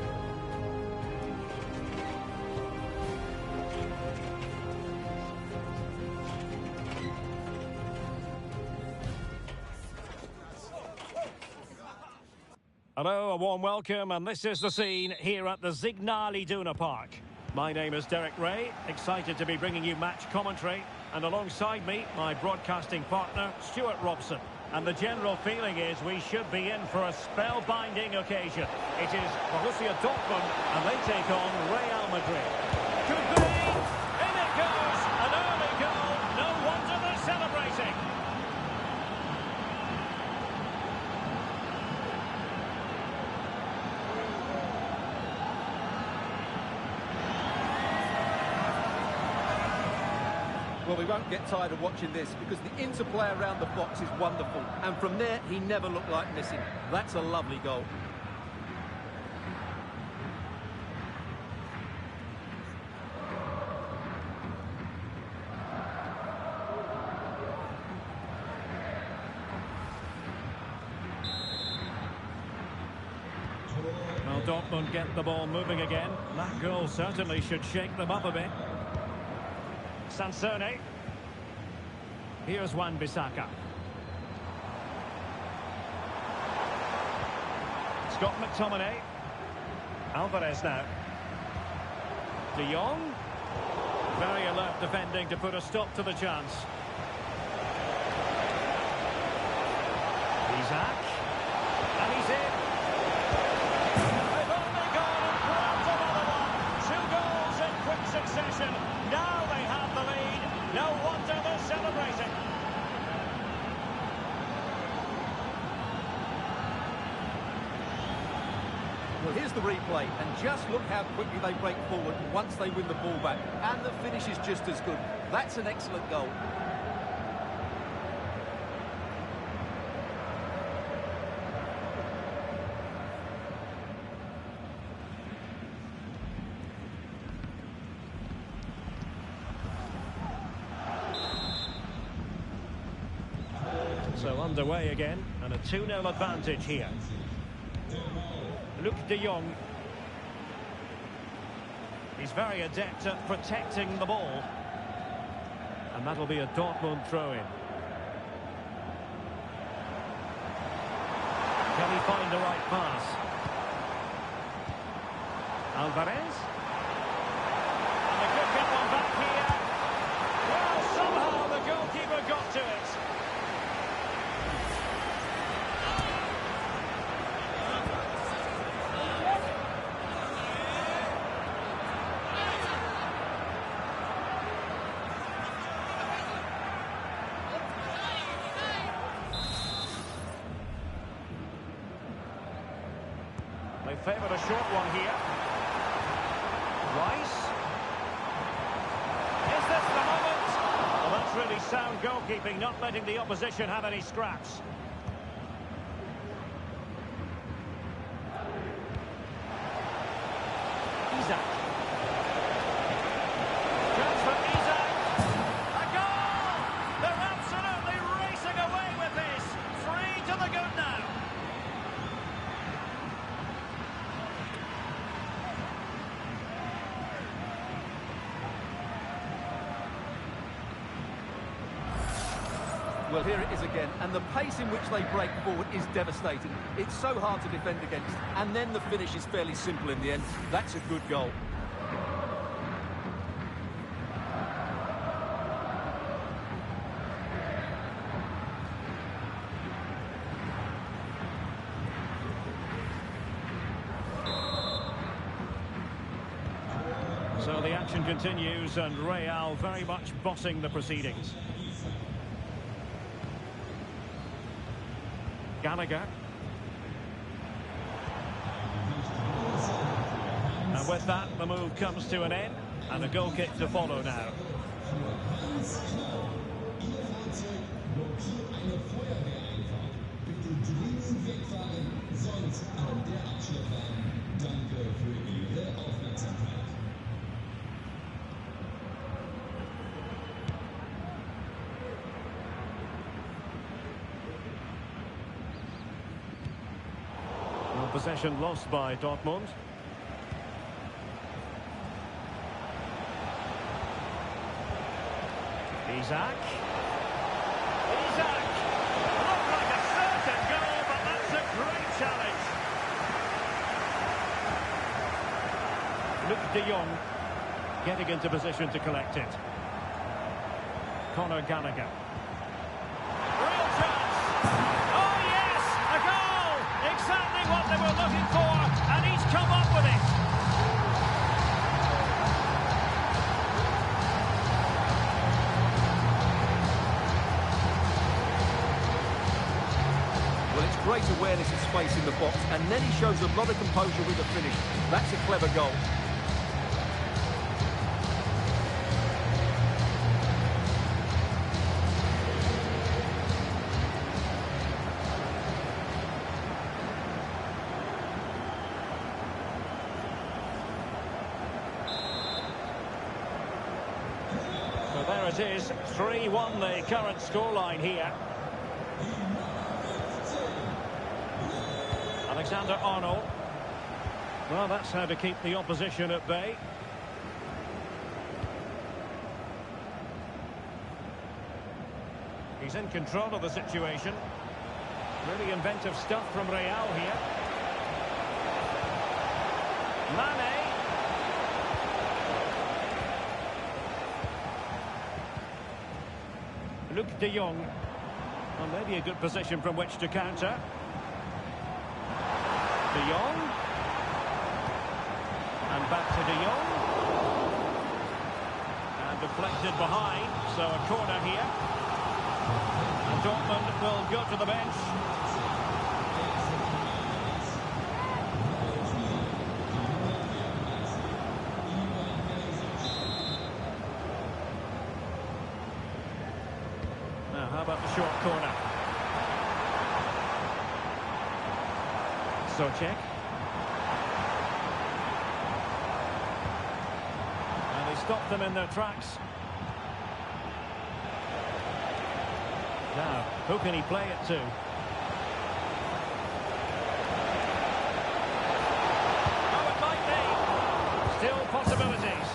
Hello, a warm welcome, and this is the scene here at the Signal Iduna Park. My name is Derek Ray, excited to be bringing you match commentary. And alongside me, my broadcasting partner, Stuart Robson. And the general feeling is we should be in for a spellbinding occasion. It is Borussia Dortmund, and they take on Real Madrid. Could be! In it goes! An early goal! No wonder they're celebrating! Well, we won't get tired of watching this because the interplay around the box is wonderful. And from there, he never looked like missing. That's a lovely goal. Well, Dortmund get the ball moving again. That goal certainly should shake them up a bit. Sansone. Here's Wan-Bissaka. Scott McTominay. Alvarez now. De Jong. Very alert defending to put a stop to the chance. Isaac. And he's in. They've only gone and grabbed another one. 2 goals in quick succession. Now they have the lead. No wonder they're celebrating. Well, here's the replay, and just look how quickly they break forward once they win the ball back. And the finish is just as good. That's an excellent goal. So underway again, and a 2-0 advantage here. Luc de Jong. He's very adept at protecting the ball. And that'll be a Dortmund throw-in. Can he find the right pass? Alvarez. And a good get one back here. Well, somehow the goalkeeper got to it. They favoured a short one here. Rice. Is this the moment? Well, that's really sound goalkeeping, not letting the opposition have any scraps. Isaac. Chance for Isaac. A goal! They're absolutely racing away with this. 3 to the good now. Well, here it is again, and the pace in which they break forward is devastating. It's so hard to defend against, and then the finish is fairly simple in the end. That's a good goal. So the action continues, and Real very much bossing the proceedings. Gallagher. And with that, the move comes to an end, and a goal kick to follow now. Possession lost by Dortmund. Isaac. Looked like a certain goal, but that's a great challenge. Luc de Jong getting into position to collect it. Conor Gallagher. Real chance. Oh yes, a goal! Exactly what they were looking for, and he's come up with it. Well, it's great awareness of space in the box, and then he shows a lot of composure with the finish. That's a clever goal. So there it is, 3-1 the current scoreline here. Alexander-Arnold. Well, that's how to keep the opposition at bay. He's in control of the situation. Really inventive stuff from Real here. Mane. Luc de Jong. Well, maybe a good position from which to counter. De Jong. And back to De Jong. And deflected behind, so a corner here. And Dortmund will go to the bench. Now, how about the short corner? Socek. And they stopped them in their tracks. Now, who can he play it to? Oh, it might be. Still possibilities.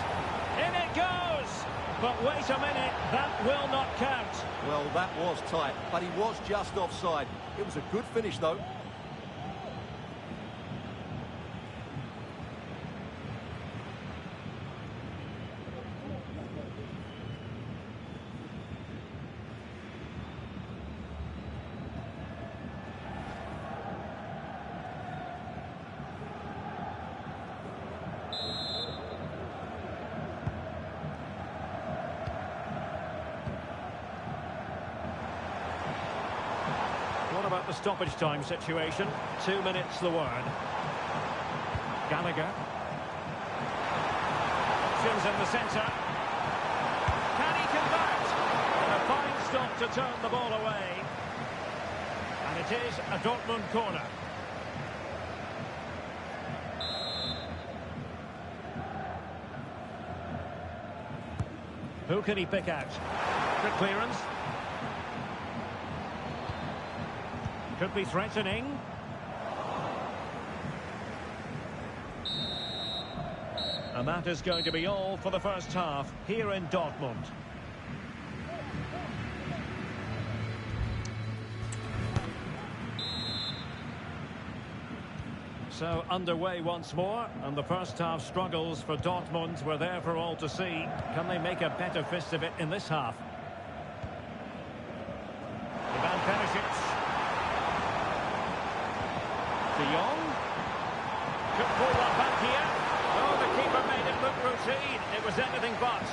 In it goes! But wait a minute, that will not count. Well, that was tight, but he was just offside. It was a good finish, though. What about the stoppage time situation? 2 minutes the word. Gallagher. Options in the centre. Can he convert? And a fine stop to turn the ball away. And it is a Dortmund corner. Who can he pick out? Good clearance. Could be threatening. And that is going to be all for the first half here in Dortmund. So underway once more, and the first half struggles for Dortmund were there for all to see. Can they make a better fist of it in this half? Ivan Perisic. De Jong. Could pull one back here. Oh, the keeper made it look routine. It was anything but.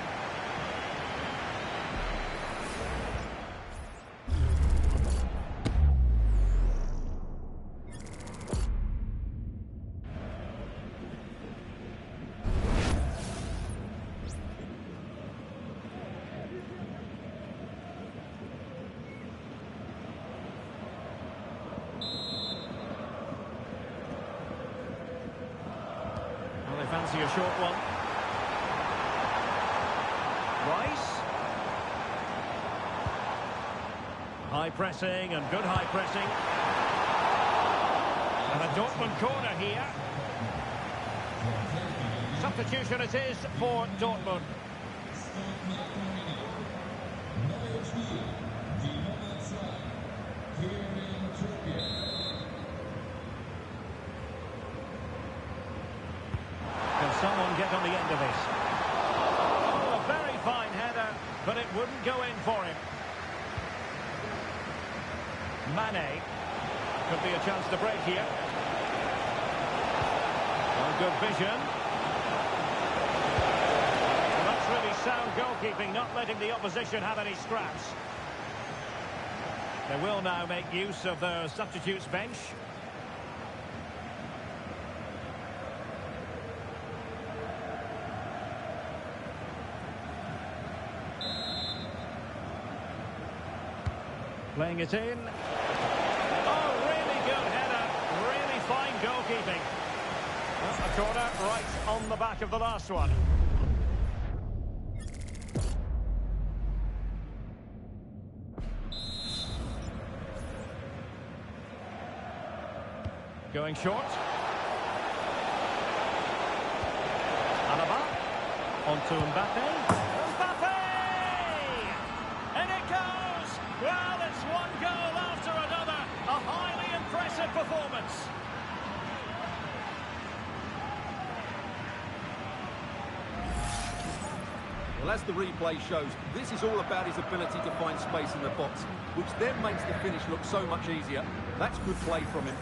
Fancy a short one. Rice. High pressing and good high pressing. And a Dortmund corner here. Substitution it is for Dortmund. Someone get on the end of this. Oh, a very fine header, but it wouldn't go in for him. Mane. Could be a chance to break here. Well, good vision. Well, that's really sound goalkeeping, not letting the opposition have any scraps. They will now make use of their substitutes bench. Playing it in. Oh, really good header. Really fine goalkeeping. Well, a corner right on the back of the last one. Going short. Alaba. Onto Mbappe. Well, it's one goal after another. A highly impressive performance. Well, as the replay shows, this is all about his ability to find space in the box, which then makes the finish look so much easier. That's good play from him.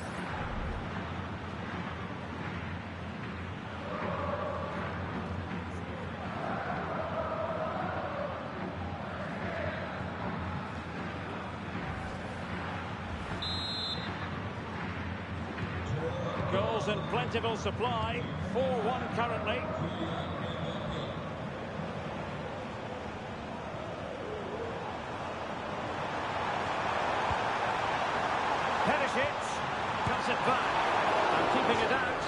Goals in plentiful supply, 4-1 currently. Perisic cuts it back and keeping it out.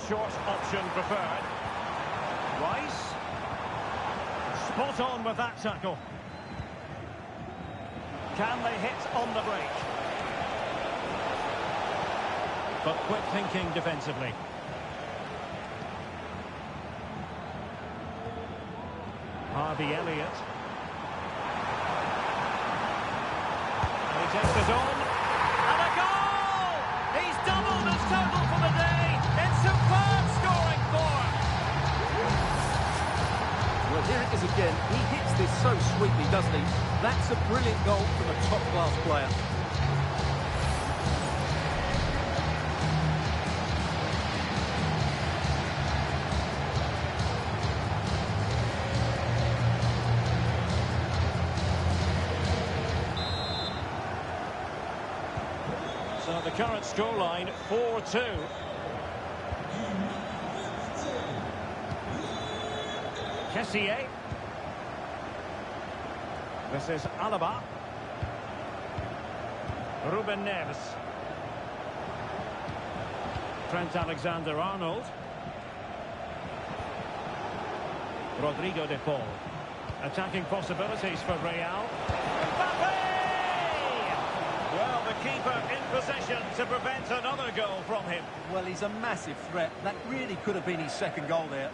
short option preferred. Rice. Spot on with that tackle. Can they hit on the break? But quick thinking defensively. Harvey Elliott. And he takes it on. And a goal! He's doubled his total for the day. It's superb scoring form. Well, here it is again. He hits this so sweetly, doesn't he? That's a brilliant goal from a top-class player. So the current scoreline, 4-2. Kessié. This is Alaba. Ruben Neves. Trent Alexander-Arnold. Rodrigo de Paul. Attacking possibilities for Real. Mbappe! Well, the keeper in possession to prevent another goal from him. Well, he's a massive threat. That really could have been his second goal there.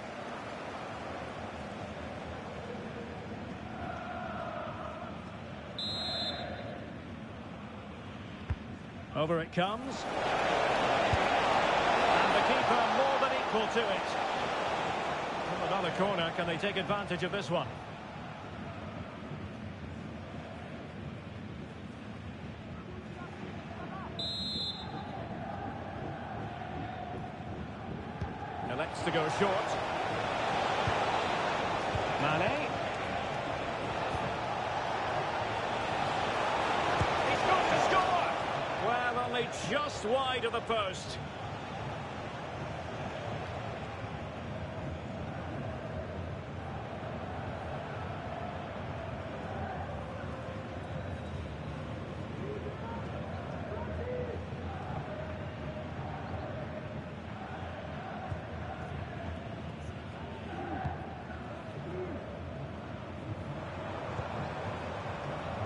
Over it comes. And the keeper more than equal to it. Well, another corner. Can they take advantage of this one? Elects to go short. Mane. He's got to score! Well, only just wide of the post.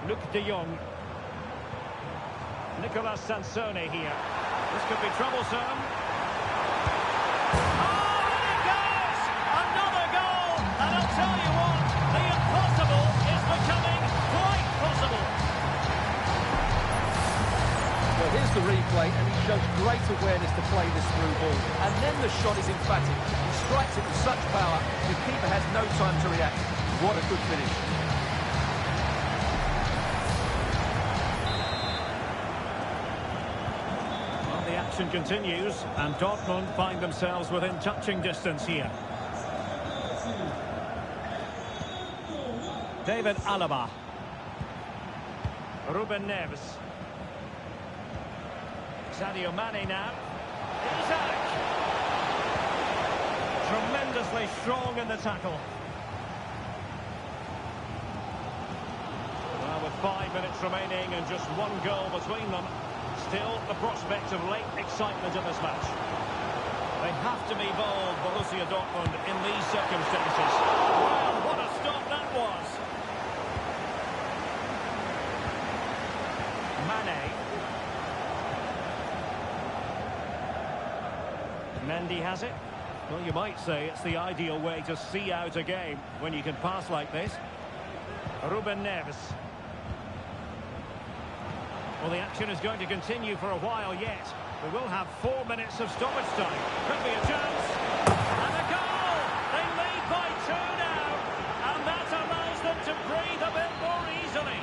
Luc de Jong. Nicolas Sansone here. This could be troublesome. Oh, and it goes! Another goal! And I'll tell you what, the impossible is becoming quite possible. Well, here's the replay, and he shows great awareness to play this through ball. And then the shot is emphatic. He strikes it with such power, the keeper has no time to react. What a good finish. The action continues, and Dortmund find themselves within touching distance here. David Alaba. Ruben Neves. Sadio Mane now. Isaac. Tremendously strong in the tackle. Well, with 5 minutes remaining and just one goal between them, still the prospect of late excitement in this match. They have to be bold, Borussia Dortmund, in these circumstances. Well, what a stop that was. Mane. Mendy has it. Well, you might say it's the ideal way to see out a game when you can pass like this. Ruben Neves. Well, the action is going to continue for a while yet. We will have 4 minutes of stoppage time. Could be a chance. And a goal! They lead by 2 now. And that allows them to breathe a bit more easily.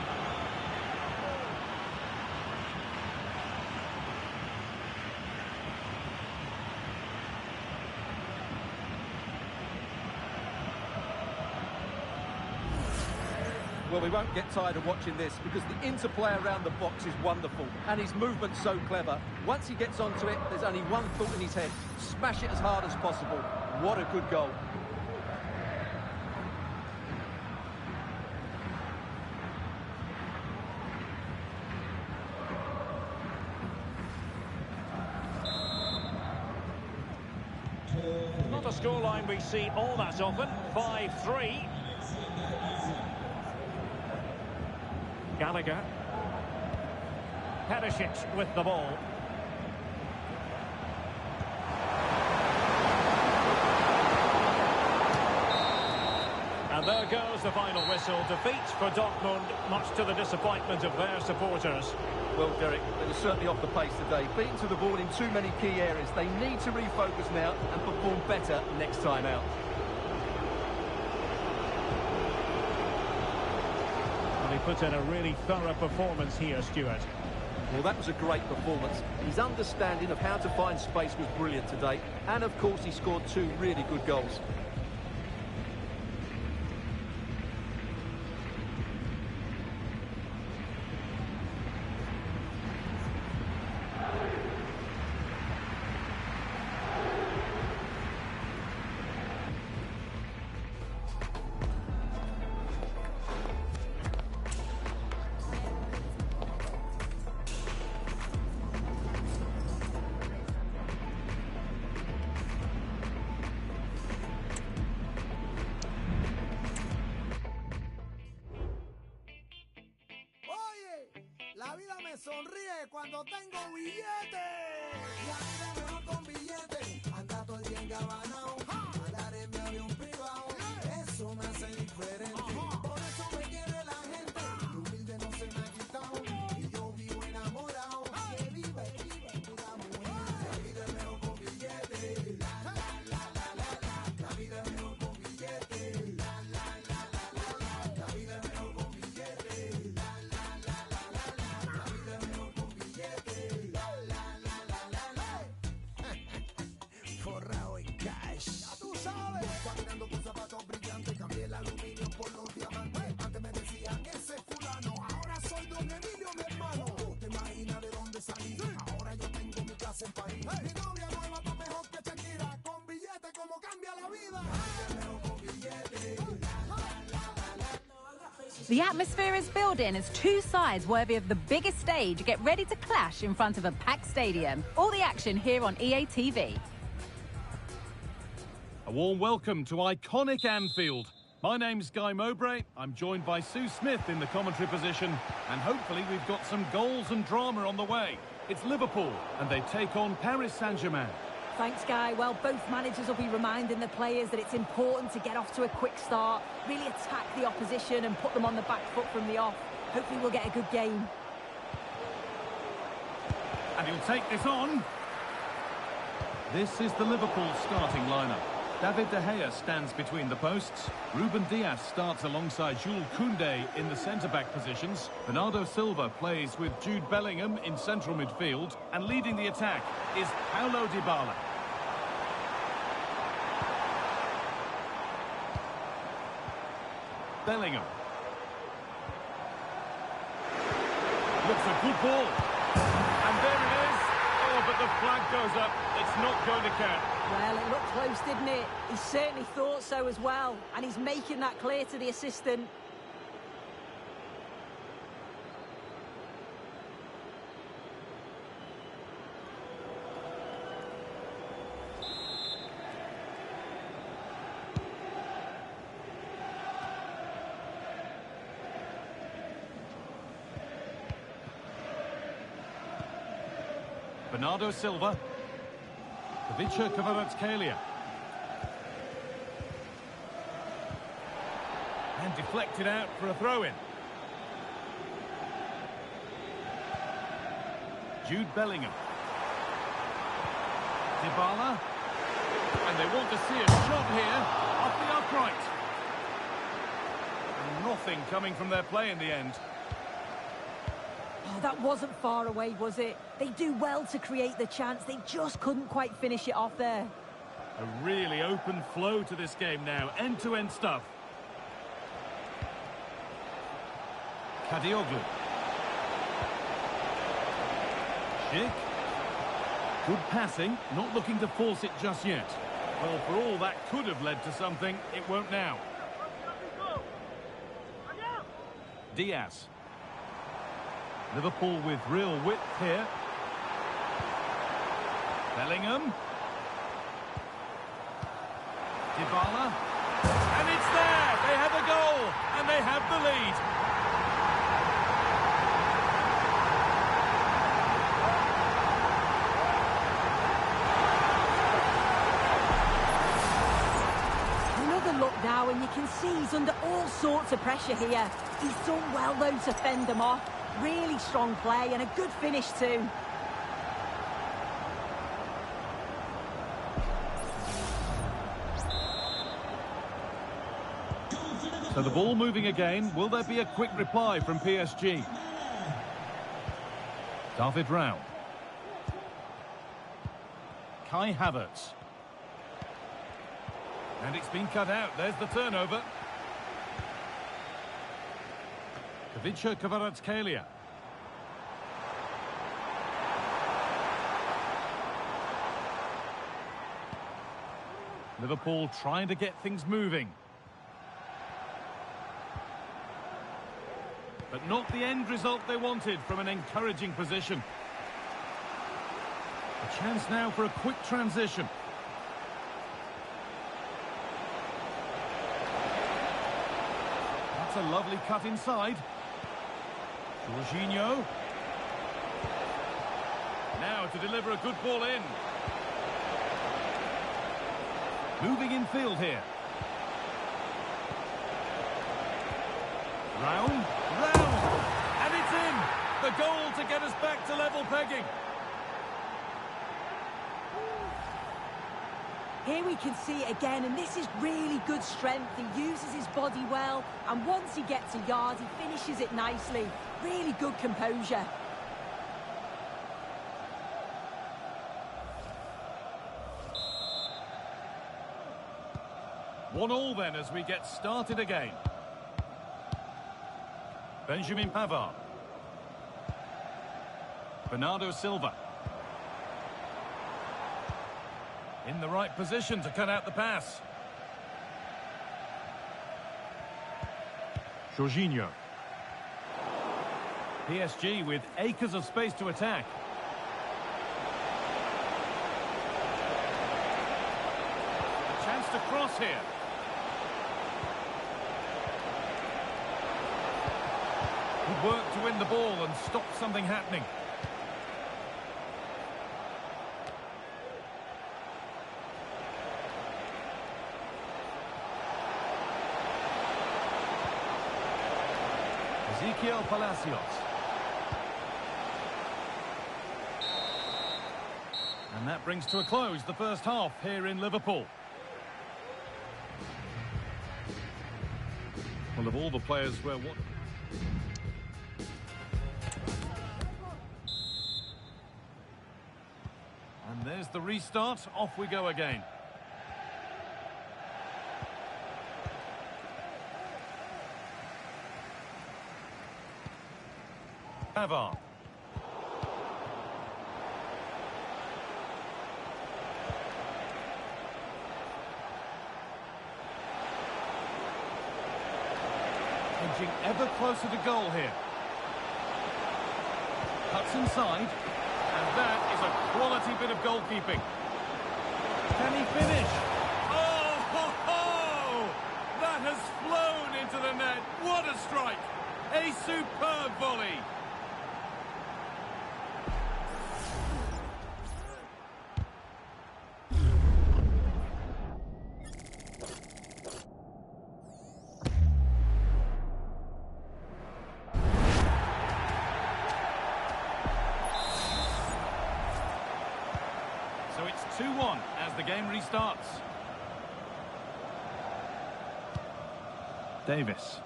Well, we won't get tired of watching this because the interplay around the box is wonderful and his movement's so clever. Once he gets onto it, there's only one thought in his head: smash it as hard as possible. What a good goal. a scoreline we see all that often, 5-3. Gallagher. Perisic with the ball. And there goes the final whistle. Defeat for Dortmund, much to the disappointment of their supporters. Well, Derek, they were certainly off the pace today. Beaten to the ball in too many key areas. They need to refocus now and perform better next time out. Well, he put in a really thorough performance here, Stuart. Well, that was a great performance. His understanding of how to find space was brilliant today. And, of course, he scored 2 really good goals. La vida me sonríe cuando tengo billetes. La vida mejor con billetes. Anda todo el día engabanao. Andar en mi avión privado. Eso me hace diferente. Por eso me quiere la gente. Lo humilde no se me ha quitado. Y yo vivo enamorado. Que viva, la mujer. La vida es mejor con billetes. La, la, la, la, la, la. La vida es mejor con billetes. La, la, la, la, la, la. La vida es mejor con billetes. La, la, la, la, la, la. La vida es mejor con billetes. La, la, la, la, la, la. Forrado en cash. Ya tú sabes. Caminando con zapatos brillantes. Cambié el aluminio por los diamantes. Antes me decían ese fulano. Ahora soy don Emilio, mi hermano. ¿Tú te imaginas de dónde salí? Ahora yo tengo mi casa en París. Mi novia nueva está mejor que Shakira. Con billetes como cambia la vida. Mejor con billetes. The atmosphere is building as two sides worthy of the biggest stage get ready to clash in front of a packed stadium. All the action here on EA TV. A warm welcome to iconic Anfield. My name's Guy Mowbray. I'm joined by Sue Smith in the commentary position, and hopefully we've got some goals and drama on the way. It's Liverpool, and they take on Paris Saint-Germain. Thanks, Guy. Well, both managers will be reminding the players that it's important to get off to a quick start, really attack the opposition and put them on the back foot from the off. Hopefully we'll get a good game. And he'll take this on. This is the Liverpool starting lineup. David De Gea stands between the posts. Ruben Dias starts alongside Jules Koundé in the centre-back positions. Bernardo Silva plays with Jude Bellingham in central midfield. And leading the attack is Paulo Dybala. Bellingham. Looks a good ball. And there it is. Oh, but the flag goes up. It's not going to count. Well, it looked close, didn't it? He certainly thought so as well. And he's making that clear to the assistant. Bernardo Silva. Ivica Kvaratskhelia. And deflected out for a throw-in. Jude Bellingham. Dybala. And they want to see a shot here off the upright. And nothing coming from their play in the end. Oh, that wasn't far away, was it? They do well to create the chance. They just couldn't quite finish it off there. A really open flow to this game now. End-to-end stuff. Kadioglu. Schick. Good passing. Not looking to force it just yet. Well, for all that could have led to something, it won't now. Diaz. Liverpool with real width here. Bellingham. Dybala. And it's there! They have a goal! And they have the lead! Look now, and you can see he's under all sorts of pressure here. He's done well, though, to fend them off. Really strong play and a good finish, too. So the ball moving again. Will there be a quick reply from PSG? David Rao. Kai Havertz. And it's been cut out. There's the turnover. Kavica Kvaratskhelia. Liverpool trying to get things moving. But not the end result they wanted from an encouraging position. A chance now for a quick transition. That's a lovely cut inside. Jorginho. Now to deliver a good ball in. Moving in field here. Round. And it's in! The goal to get us back to level pegging. Here we can see it again, and this is really good strength. He uses his body well, and once he gets a yard, he finishes it nicely. Really good composure. One all then as we get started again. Benjamin Pavard. Bernardo Silva. In the right position to cut out the pass. Jorginho. PSG with acres of space to attack. A chance to cross here. Good work to win the ball and stop something happening. Ezequiel Palacios. And that brings to a close the first half here in Liverpool. Well, of all the players where what... And there's the restart. Off we go again. Pavard. Edging ever closer to goal here. Cuts inside. And that is a quality bit of goalkeeping. Can he finish? Oh, ho, ho! That has flown into the net. What a strike! A superb volley. So it's 2-1 as the game restarts. Davis.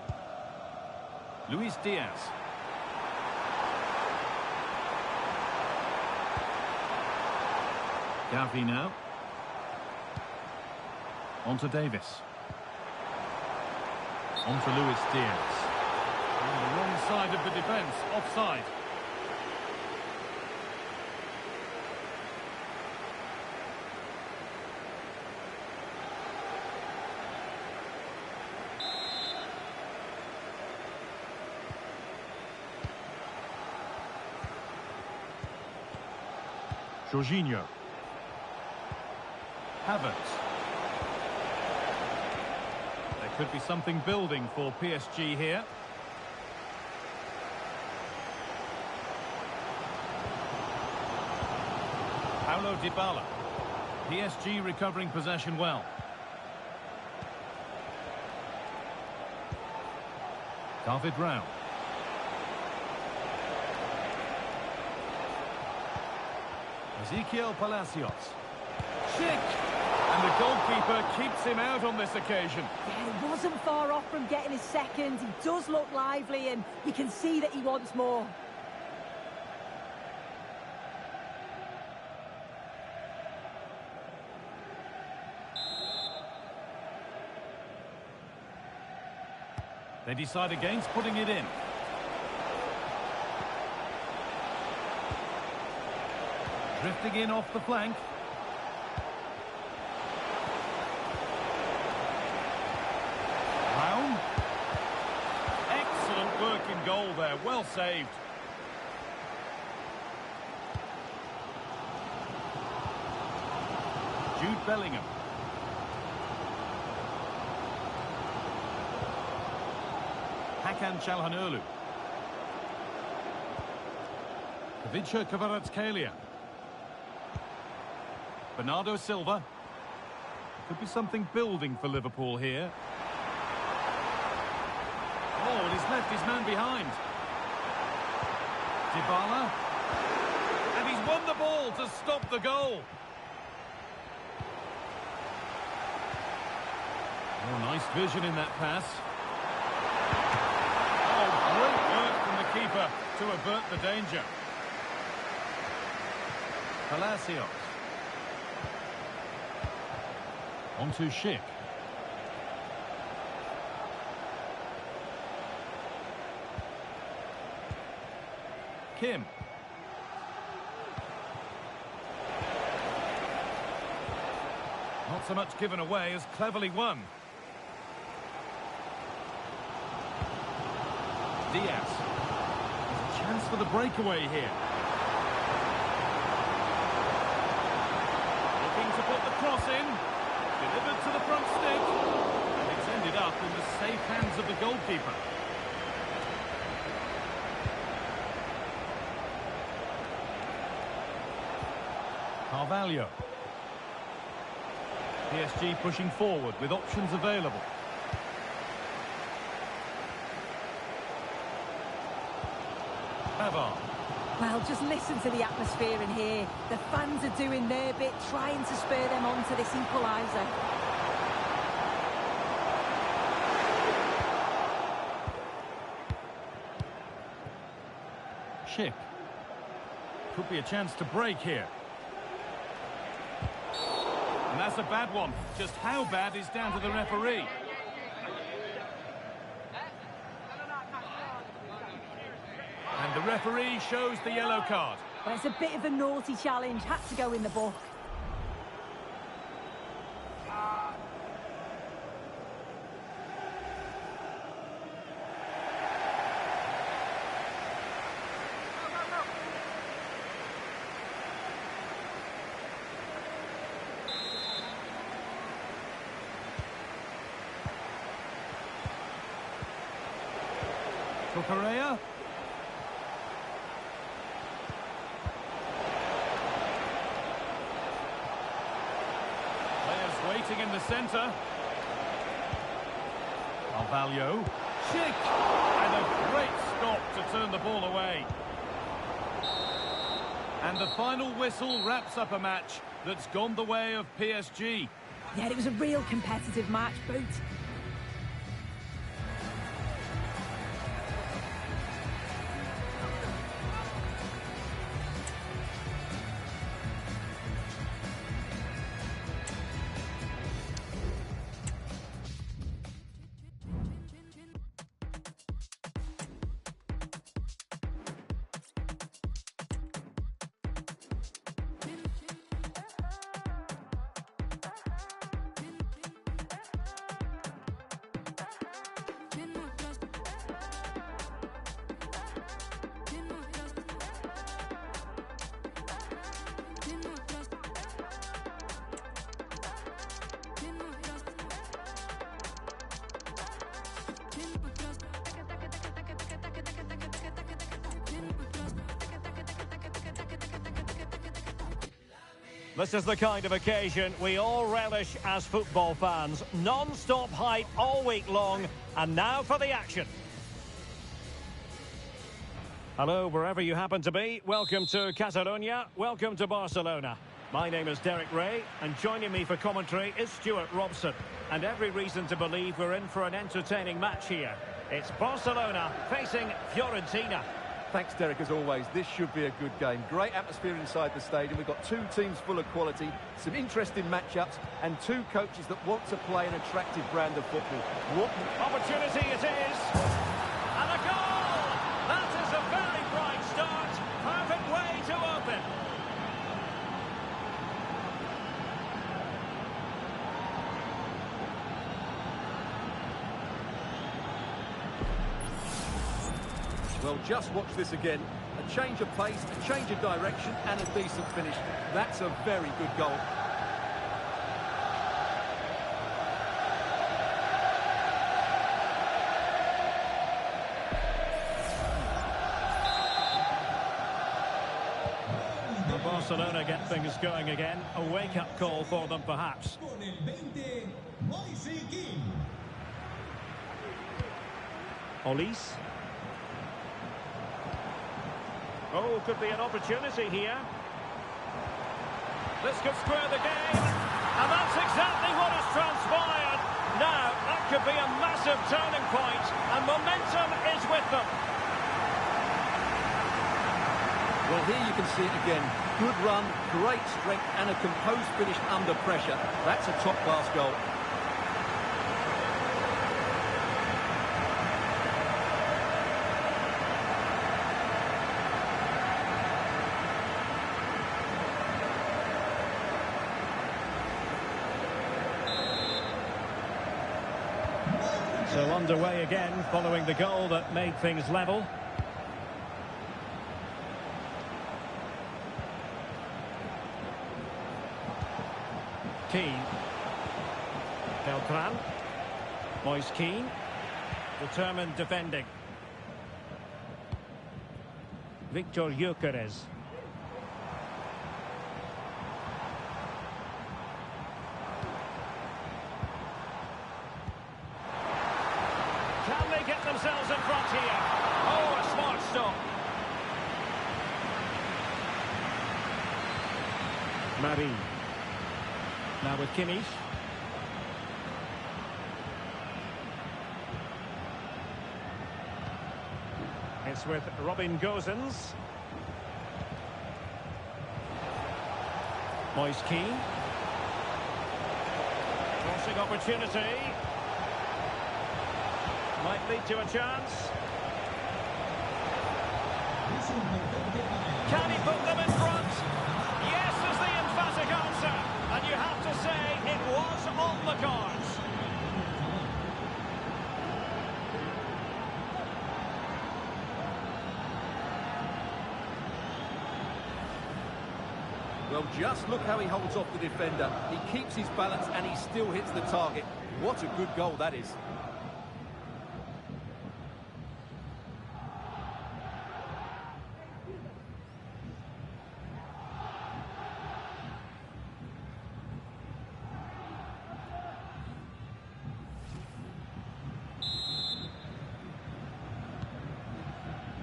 Luis Diaz. Gavi now. On to Davis. On to Luis Diaz. On the wrong side of the defence, offside. Jorginho. Havertz. Could be something building for PSG here. Paulo Dybala. PSG recovering possession well. David Rao. Ezequiel Palacios. Schick! And the goalkeeper keeps him out on this occasion. Yeah, he wasn't far off from getting his second. He does look lively and you can see that he wants more. They decide against putting it in. Drifting in off the flank. Brown. Excellent work in goal there. Well saved. Jude Bellingham. Hakan Çalhanoğlu. Ivica Kvaratskhelia. Bernardo Silva. Could be something building for Liverpool here. Oh, and he's left his man behind. Dybala. And he's won the ball to stop the goal. Oh, nice vision in that pass. Oh, great work from the keeper to avert the danger. Palacios. On to Schick. Kim. Not so much given away as cleverly won. Diaz. There's a chance for the breakaway here. Looking to put the cross in. Delivered to the front stick. And it's ended up in the safe hands of the goalkeeper. Carvalho. PSG pushing forward with options available. Pavard. Well, just listen to the atmosphere in here. The fans are doing their bit, trying to spur them on to this equaliser. Schick. Could be a chance to break here. And that's a bad one. Just how bad is down to the referee. And the referee shows the yellow card. Well, it's a bit of a naughty challenge. Had to go in the book. Correa. Players waiting in the centre. Carvalho. Schick! And a great stop to turn the ball away. And the final whistle wraps up a match that's gone the way of PSG. Yeah, it was a real competitive match. Both This is the kind of occasion we all relish as football fans. Non-stop hype all week long, and now for the action. Hello, wherever you happen to be. Welcome to Catalonia. Welcome to Barcelona. My name is Derek Ray, and joining me for commentary is Stuart Robson. And every reason to believe we're in for an entertaining match here. It's Barcelona facing Fiorentina. Thanks, Derek, as always. This should be a good game. Great atmosphere inside the stadium. We've got two teams full of quality, some interesting matchups, and two coaches that want to play an attractive brand of football. What opportunity it is! And a goal! That is a very bright start. Perfect way to open. Well, just watch this again. A change of pace, a change of direction, and a decent finish. That's a very good goal. Barcelona get things going again. A wake-up call for them, perhaps. Olise. Oh, could be an opportunity here. This could square the game. And that's exactly what has transpired. Now, that could be a massive turning point, and momentum is with them. Well, here you can see it again. Good run, great strength, and a composed finish under pressure. That's a top-class goal. So underway again, following the goal that made things level. Keane. Beltran. Moise Keane. Determined defending. Victor Gyökeres. Can they get themselves in front here? Oh, a smart stop. Marie. Now with Kimmich. It's with Robin Gosens. Moise Keane. Crossing opportunity. Might lead to a chance. Can he put them in front? Yes is the emphatic answer. And you have to say it was on the cards. Well, just look how he holds off the defender. He keeps his balance and he still hits the target. What a good goal that is.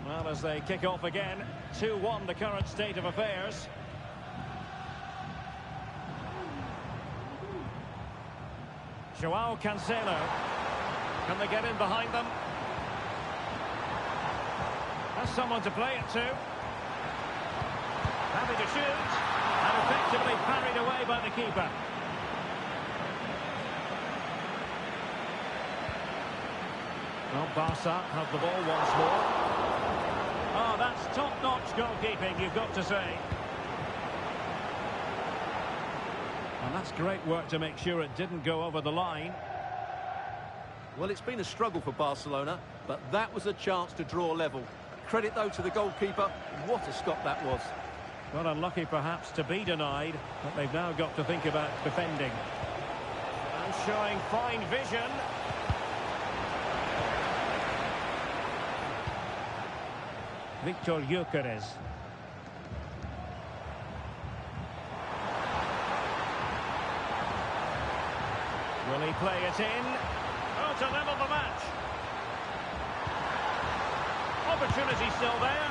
Well, as they kick off again, 2-1 the current state of affairs. Joao Cancelo. Can they get in behind them? Has someone to play it to. Happy to shoot. And effectively parried away by the keeper. Well, Barca have the ball once more. Oh, that's top-notch goalkeeping, you've got to say. And that's great work to make sure it didn't go over the line. Well, it's been a struggle for Barcelona, but that was a chance to draw level. Credit, though, to the goalkeeper. What a stop that was. Well, unlucky perhaps to be denied, but they've now got to think about defending. And showing fine vision. Victor Gyökeres. Will he play it in? Oh, to level the match. Opportunity still there.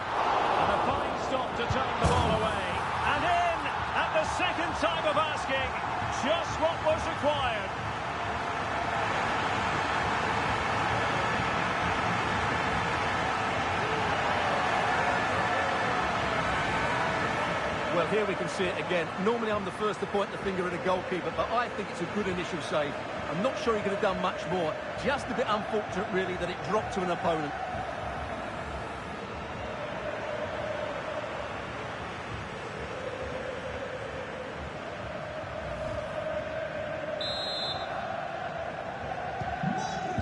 And a fine stop to turn the ball away. And in at the second time of asking. Just what was required. Well, here we can see it again. Normally I'm the first to point the finger at a goalkeeper, but I think it's a good initial save. I'm not sure he could have done much more. Just a bit unfortunate, really, that it dropped to an opponent.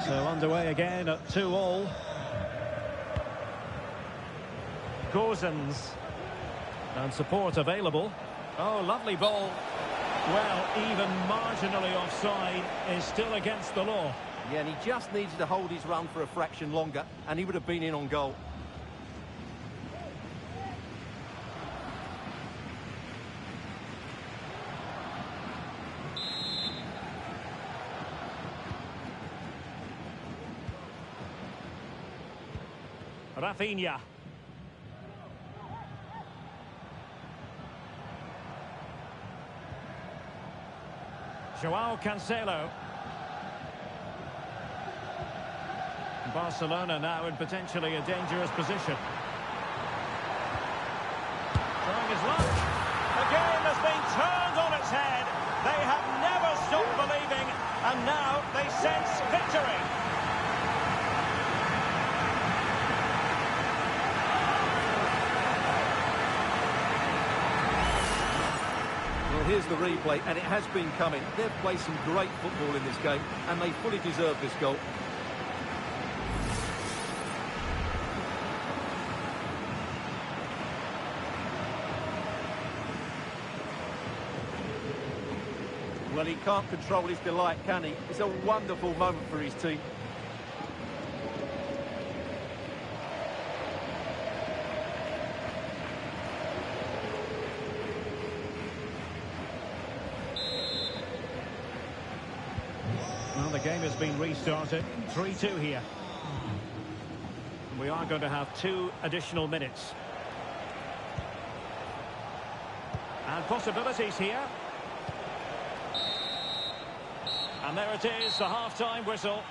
So underway again at 2-2. Gozens. And support available. Oh, lovely ball. Well, even marginally offside is still against the law. Yeah, and he just needed to hold his run for a fraction longer, and he would have been in on goal. Rafinha. João Cancelo. Barcelona now in potentially a dangerous position. Trying his luck. The game has been turned on its head. They have never stopped believing, and now they sense victory. Here's the replay, and it has been coming. They've played some great football in this game, and they fully deserve this goal. Well, he can't control his delight, can he? It's a wonderful moment for his team. Well, the game has been restarted. 3-2 here. We are going to have 2 additional minutes. And possibilities here. And there it is, the half-time whistle.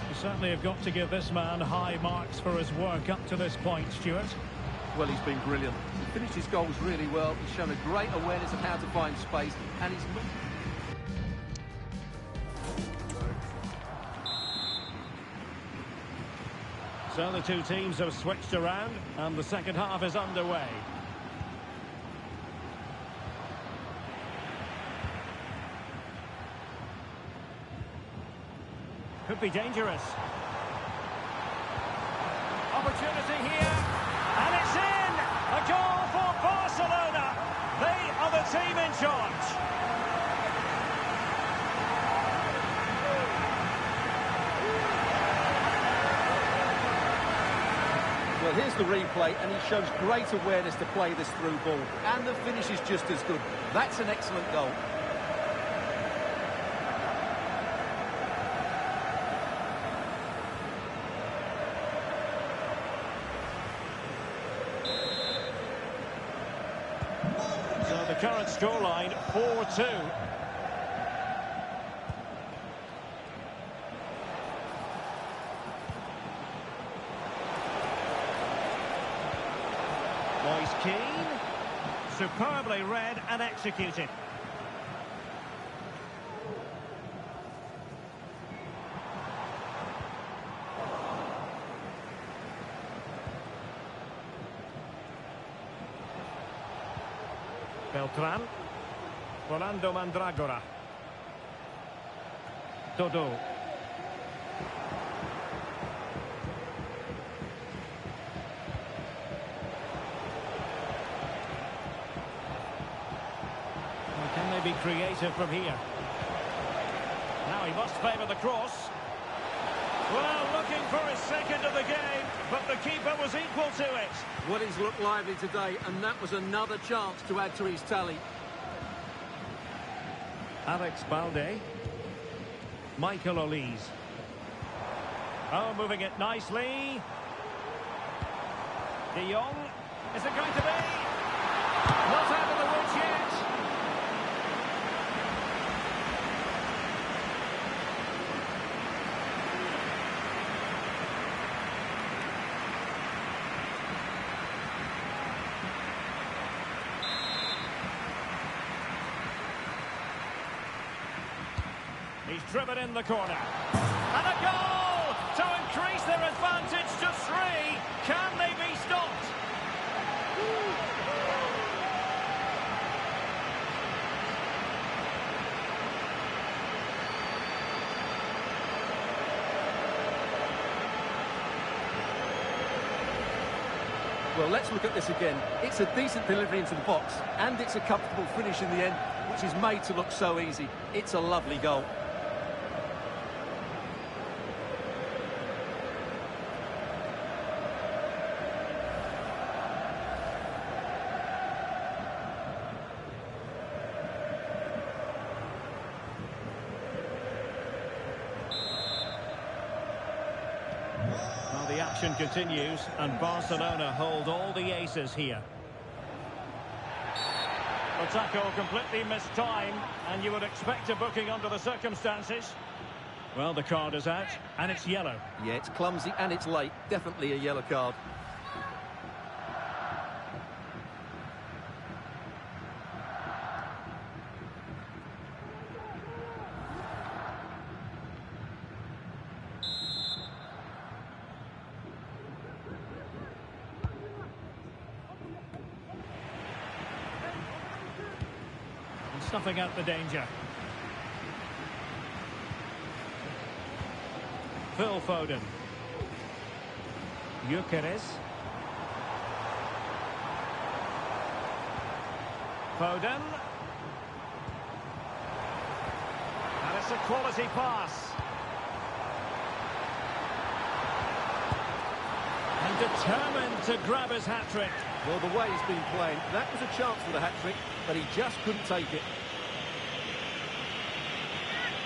You certainly have got to give this man high marks for his work up to this point, Stuart. Well, he's been brilliant. He finished his goals really well. He's shown a great awareness of how to find space, and he's... So the two teams have switched around, and the second half is underway. Could be dangerous. Opportunity here. And it's in! A goal for Barcelona! They are the team in charge. Well, here's the replay, and he shows great awareness to play this through ball. And the finish is just as good. That's an excellent goal. So the current scoreline, 4-2. Moise Keane. Superbly read and executed. Beltran. Rolando Mandragora. Dodo. Can they be creative from here? Now he must favour the cross. Well, looking for his second of the game, but the keeper was equal to it. Well, he's looked lively today, and that was another chance to add to his tally. Alex Balde. Michael Olise. Oh, moving it nicely. De Jong. Is it going to be? Not out of the woods yet. He's driven in the corner. And a goal to increase their advantage to 3. Can they be stopped? Well, let's look at this again. It's a decent delivery into the box, and it's a comfortable finish in the end, which is made to look so easy. It's a lovely goal. Well, the action continues, and Barcelona hold all the aces here. The tackle completely missed time, and you would expect a booking under the circumstances. Well, the card is out, and it's yellow. Yeah, it's clumsy and it's late. Definitely a yellow card. Snuffing out the danger. Phil Foden. Gyökeres. Foden. And it's a quality pass. And determined to grab his hat-trick. Well, the way he's been playing, that was a chance for the hat-trick, but he just couldn't take it.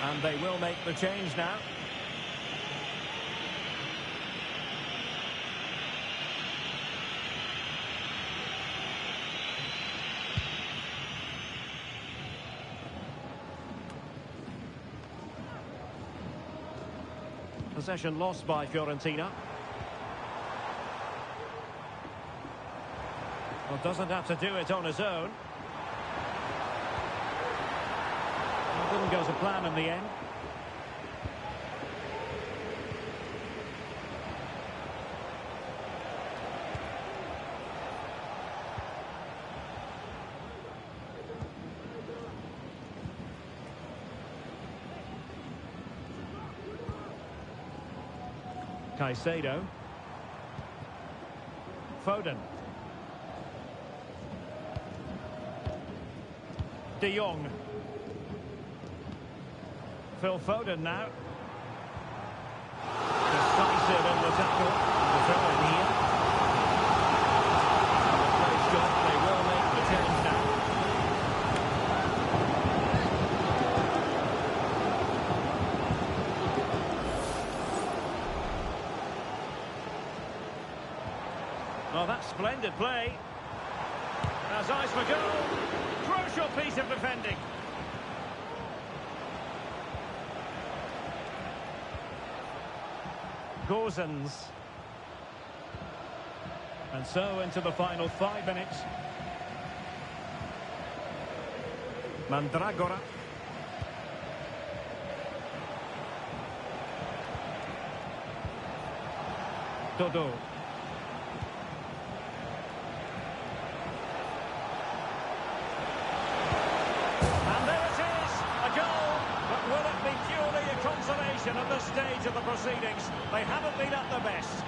And they will make the change now. Possession lost by Fiorentina. Well, doesn't have to do it on his own. Well, didn't go to plan in the end. Caicedo. Foden. De Jong. Phil Foden now. Decisive in the tackle. The throw in here. The play shot. They will make the change now. Oh, that's splendid play. Has eyes for goal. Crucial piece of defending. Gozens. And so into the final 5 minutes. Mandragora. Dodo. Consolation at this stage of the proceedings. They haven't been at their best.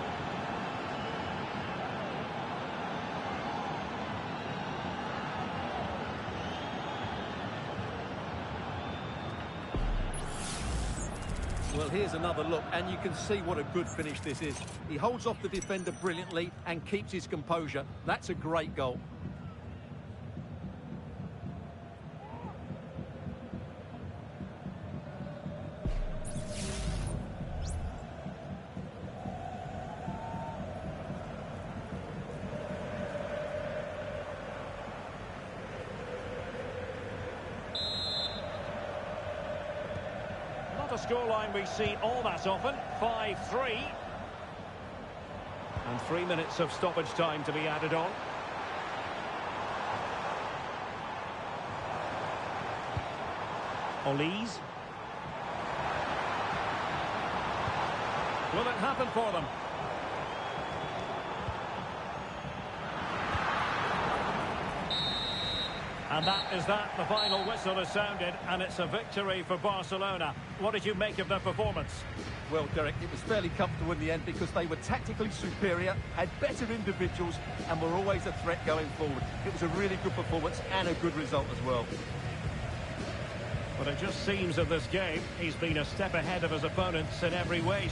Well, here's another look, and you can see what a good finish this is. He holds off the defender brilliantly and keeps his composure. That's a great goal. Not a scoreline we see all that often. 5-3. And 3 minutes of stoppage time to be added on. Olise. Will it happen for them? And that is that. The final whistle has sounded, and it's a victory for Barcelona. What did you make of their performance? Well, Derek, it was fairly comfortable in the end because they were tactically superior, had better individuals, and were always a threat going forward. It was a really good performance and a good result as well. But it just seems in this game, he's been a step ahead of his opponents in every way.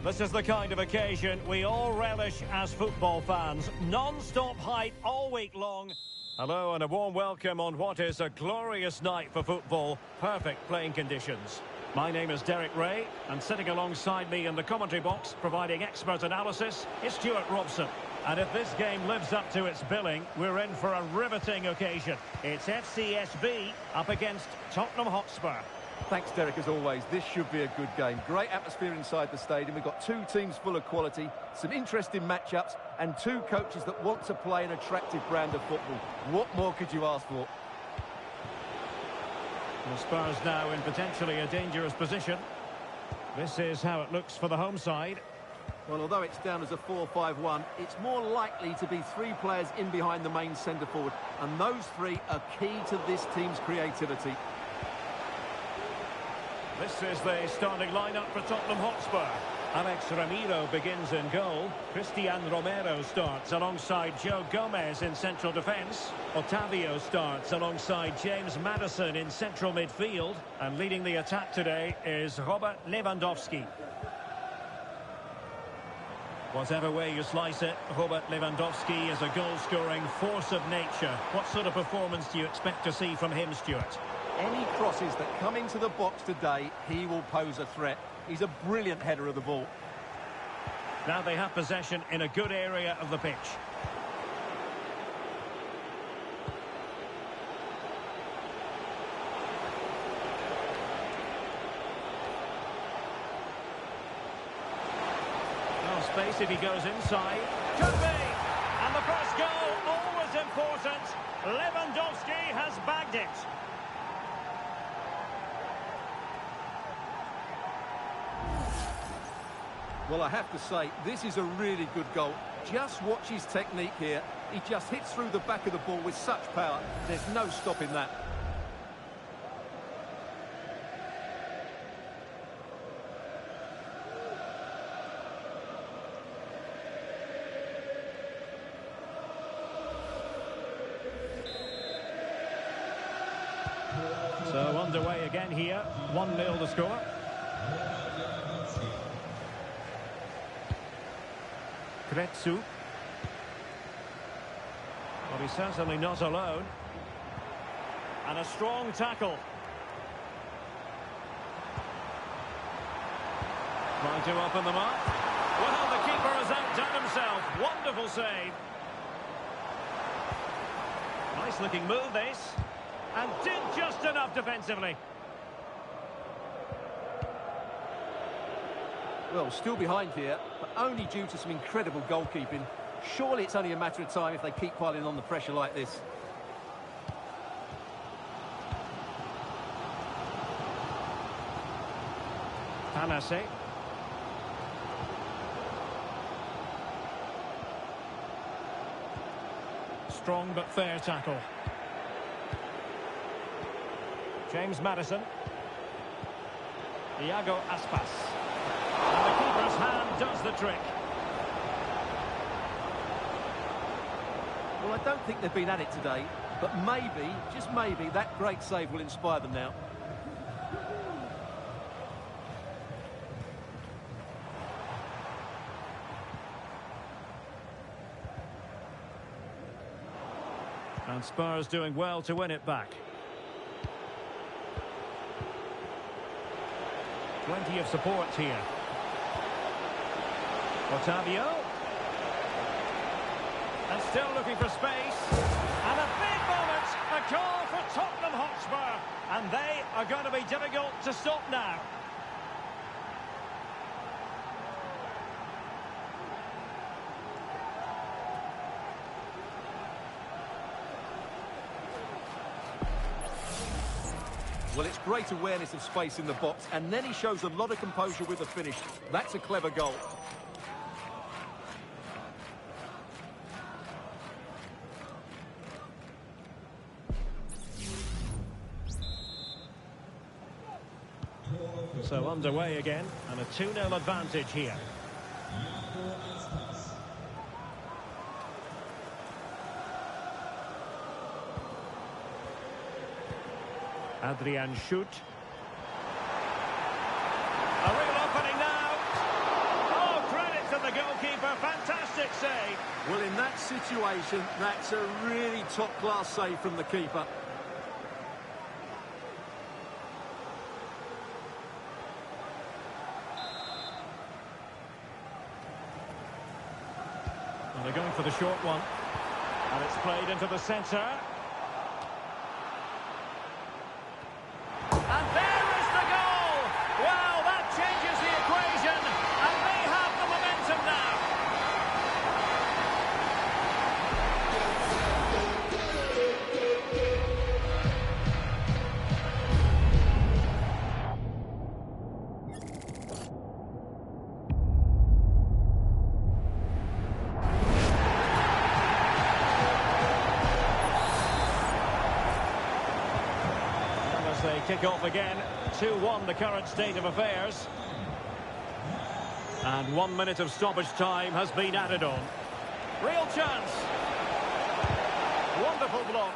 This is the kind of occasion we all relish as football fans. Non-stop hype all week long. Hello and a warm welcome on what is a glorious night for football. Perfect playing conditions. My name is Derek Ray, and sitting alongside me in the commentary box, providing expert analysis, is Stuart Robson. And if this game lives up to its billing, we're in for a riveting occasion. It's FCSB up against Tottenham Hotspur. Thanks, Derek, as always. This should be a good game. Great atmosphere inside the stadium. We've got two teams full of quality, some interesting matchups, and two coaches that want to play an attractive brand of football. What more could you ask for? The Spurs now in potentially a dangerous position. This is how it looks for the home side. Well, although it's down as a 4-5-1, it's more likely to be three players in behind the main centre-forward, and those three are key to this team's creativity. This is the starting lineup for Tottenham Hotspur. Alex Ramiro begins in goal. Christian Romero starts alongside Joe Gomez in central defence. Otavio starts alongside James Maddison in central midfield. And leading the attack today is Robert Lewandowski. Whatever way you slice it, Robert Lewandowski is a goal-scoring force of nature. What sort of performance do you expect to see from him, Stuart? Any crosses that come into the box today, he will pose a threat. He's a brilliant header of the ball. Now they have possession in a good area of the pitch. No space if he goes inside. Could be! And the first goal, always important. Lewandowski has bagged it. Well, I have to say, this is a really good goal. Just watch his technique here. He just hits through the back of the ball with such power. There's no stopping that. underway again here. 1-0 the score. Kretsu. Well, he's certainly not alone. And a strong tackle. Trying to open them up. Well, the keeper has outdone himself. Wonderful save. Nice looking move this. And did just enough defensively. Well, still behind here, but only due to some incredible goalkeeping. Surely it's only a matter of time if they keep piling on the pressure like this. Panase. Strong but fair tackle. James Maddison. Iago Aspas. And the keeper's hand does the trick. Well, I don't think they've been at it today, but maybe, just maybe, that great save will inspire them now. And Spurs doing well to win it back. Plenty of support here. Otavio. And still looking for space. And a big moment. A goal for Tottenham Hotspur. And they are going to be difficult to stop now. Well, it's great awareness of space in the box, and then he shows a lot of composure with the finish. That's a clever goal. So underway again, and a 2-0 advantage here. Adrian Schutt. A real opening now. Oh, credit to the goalkeeper. Fantastic save. Well, in that situation, that's a really top-class save from the keeper. And they're going for the short one. And it's played into the centre. And there is the goal! Wow, that changes the equation, and they have the momentum now. They kick off again. 2-1 the current state of affairs. And 1 minute of stoppage time has been added on. Real chance. Wonderful block.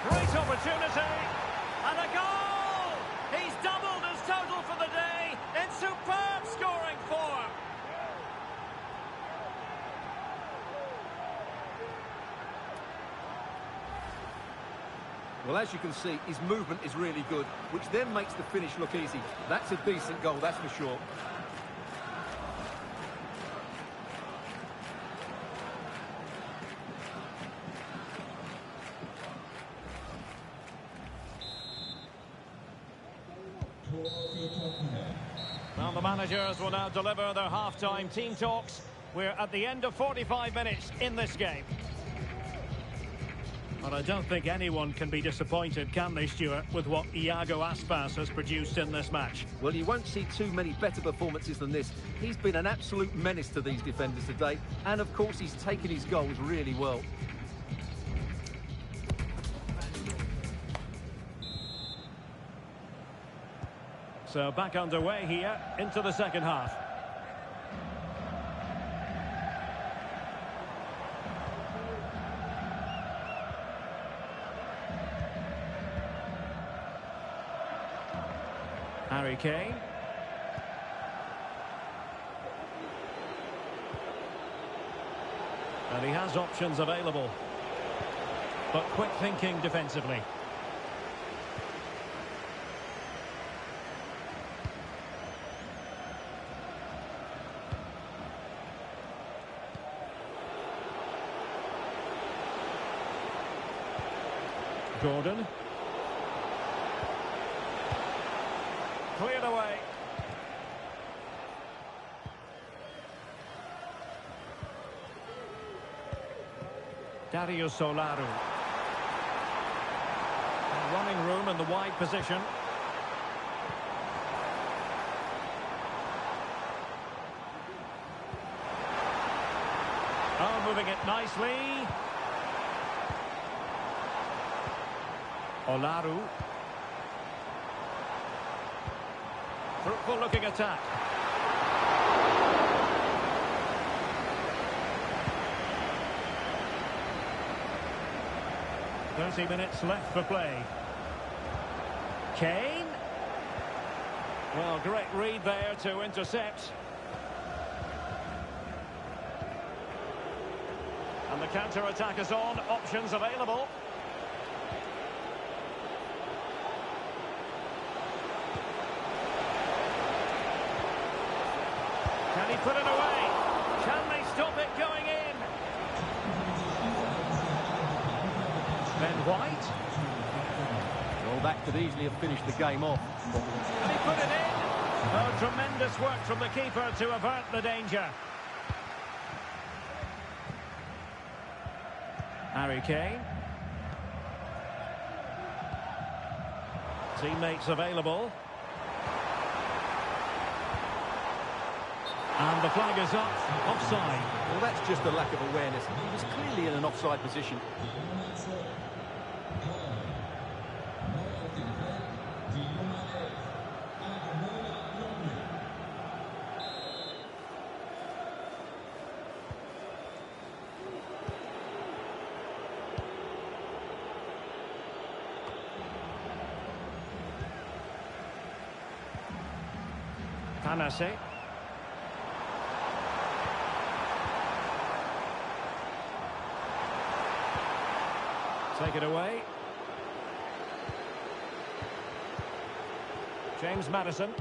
Great opportunity. And a goal! He's doubled his total for the day in superb scoring form. Well, as you can see, his movement is really good, which then makes the finish look easy. That's a decent goal, that's for sure. Well, the managers will now deliver their half-time team talks. We're at the end of 45 minutes in this game. But I don't think anyone can be disappointed, can they, Stuart, with what Iago Aspas has produced in this match? Well, you won't see too many better performances than this. He's been an absolute menace to these defenders today. And, of course, he's taken his goals really well. So back underway here into the second half. Harry Kane. And he has options available. But quick thinking defensively. Gordon. Cleared away. Dario Solaru. Running room in the wide position. Oh, moving it nicely. Olaru. Fruitful looking attack. "30 minutes left for play." Kane. Well, great read there to intercept. And the counter-attack is on. Options available. Can he put it away? Can they stop it going in? Ben White. Well, that could easily have finished the game off. Can he put it in? Oh, tremendous work from the keeper to avert the danger. Harry Kane. Teammates available. And the flag is up. Offside. Well, that's just a lack of awareness. He was clearly in an offside position. Panase. Take it away. James Maddison.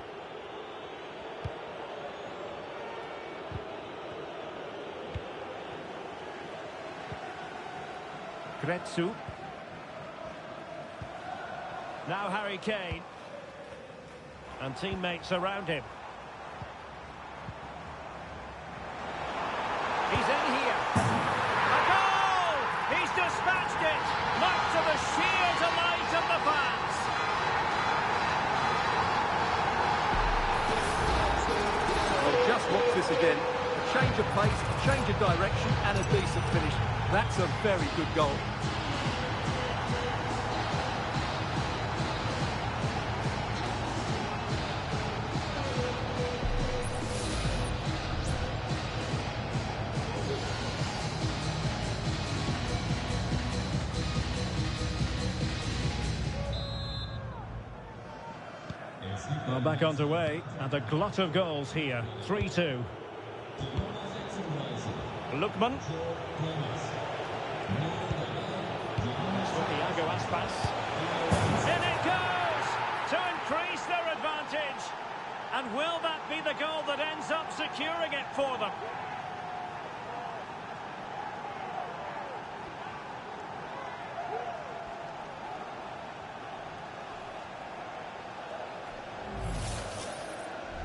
Gretsu. Now Harry Kane. And teammates around him. He's in here. A goal! He's dispatched it! Much to the sheer delight of the fans. Well, just watch this again. A change of pace, a change of direction, and a decent finish. That's a very good goal. Well, back underway, and a glut of goals here. 3-2. Lookman. Thiago Aspas. In it goes! To increase their advantage. And will that be the goal that ends up securing it for them?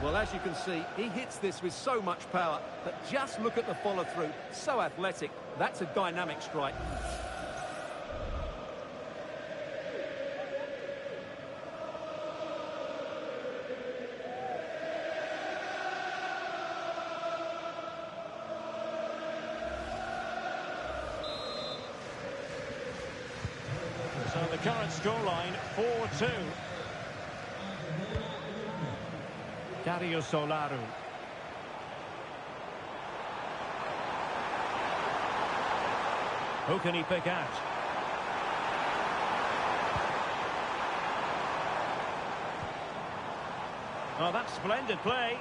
Well, as you can see, he hits this with so much power, but just look at the follow-through. So athletic. That's a dynamic strike. So the current scoreline, 4-2. Dario Solaru. Who can he pick out? Oh, that's splendid play.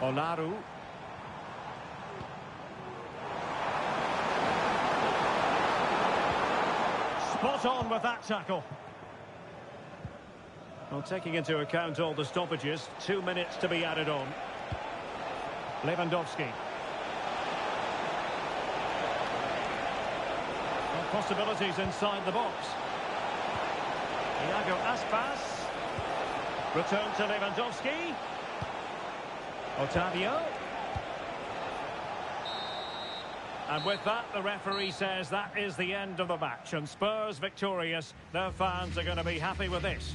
Olaru. Spot on with that tackle. Well, taking into account all the stoppages, 2 minutes to be added on. Lewandowski. Well, possibilities inside the box. Iago Aspas. Return to Lewandowski. Otavio. And with that, the referee says that is the end of the match. And Spurs victorious. Their fans are going to be happy with this.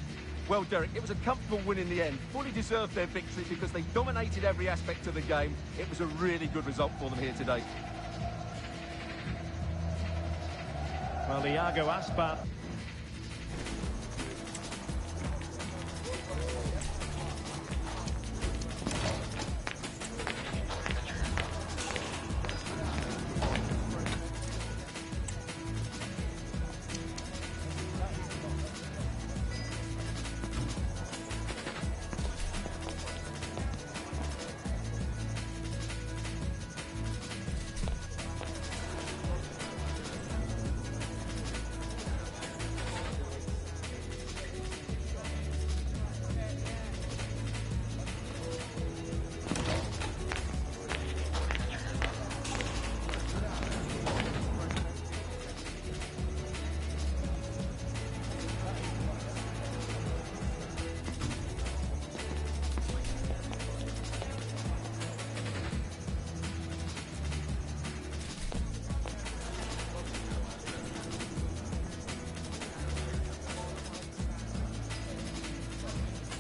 Well, Derek, it was a comfortable win in the end. Fully deserved their victory because they dominated every aspect of the game. It was a really good result for them here today. Well, Iago Aspas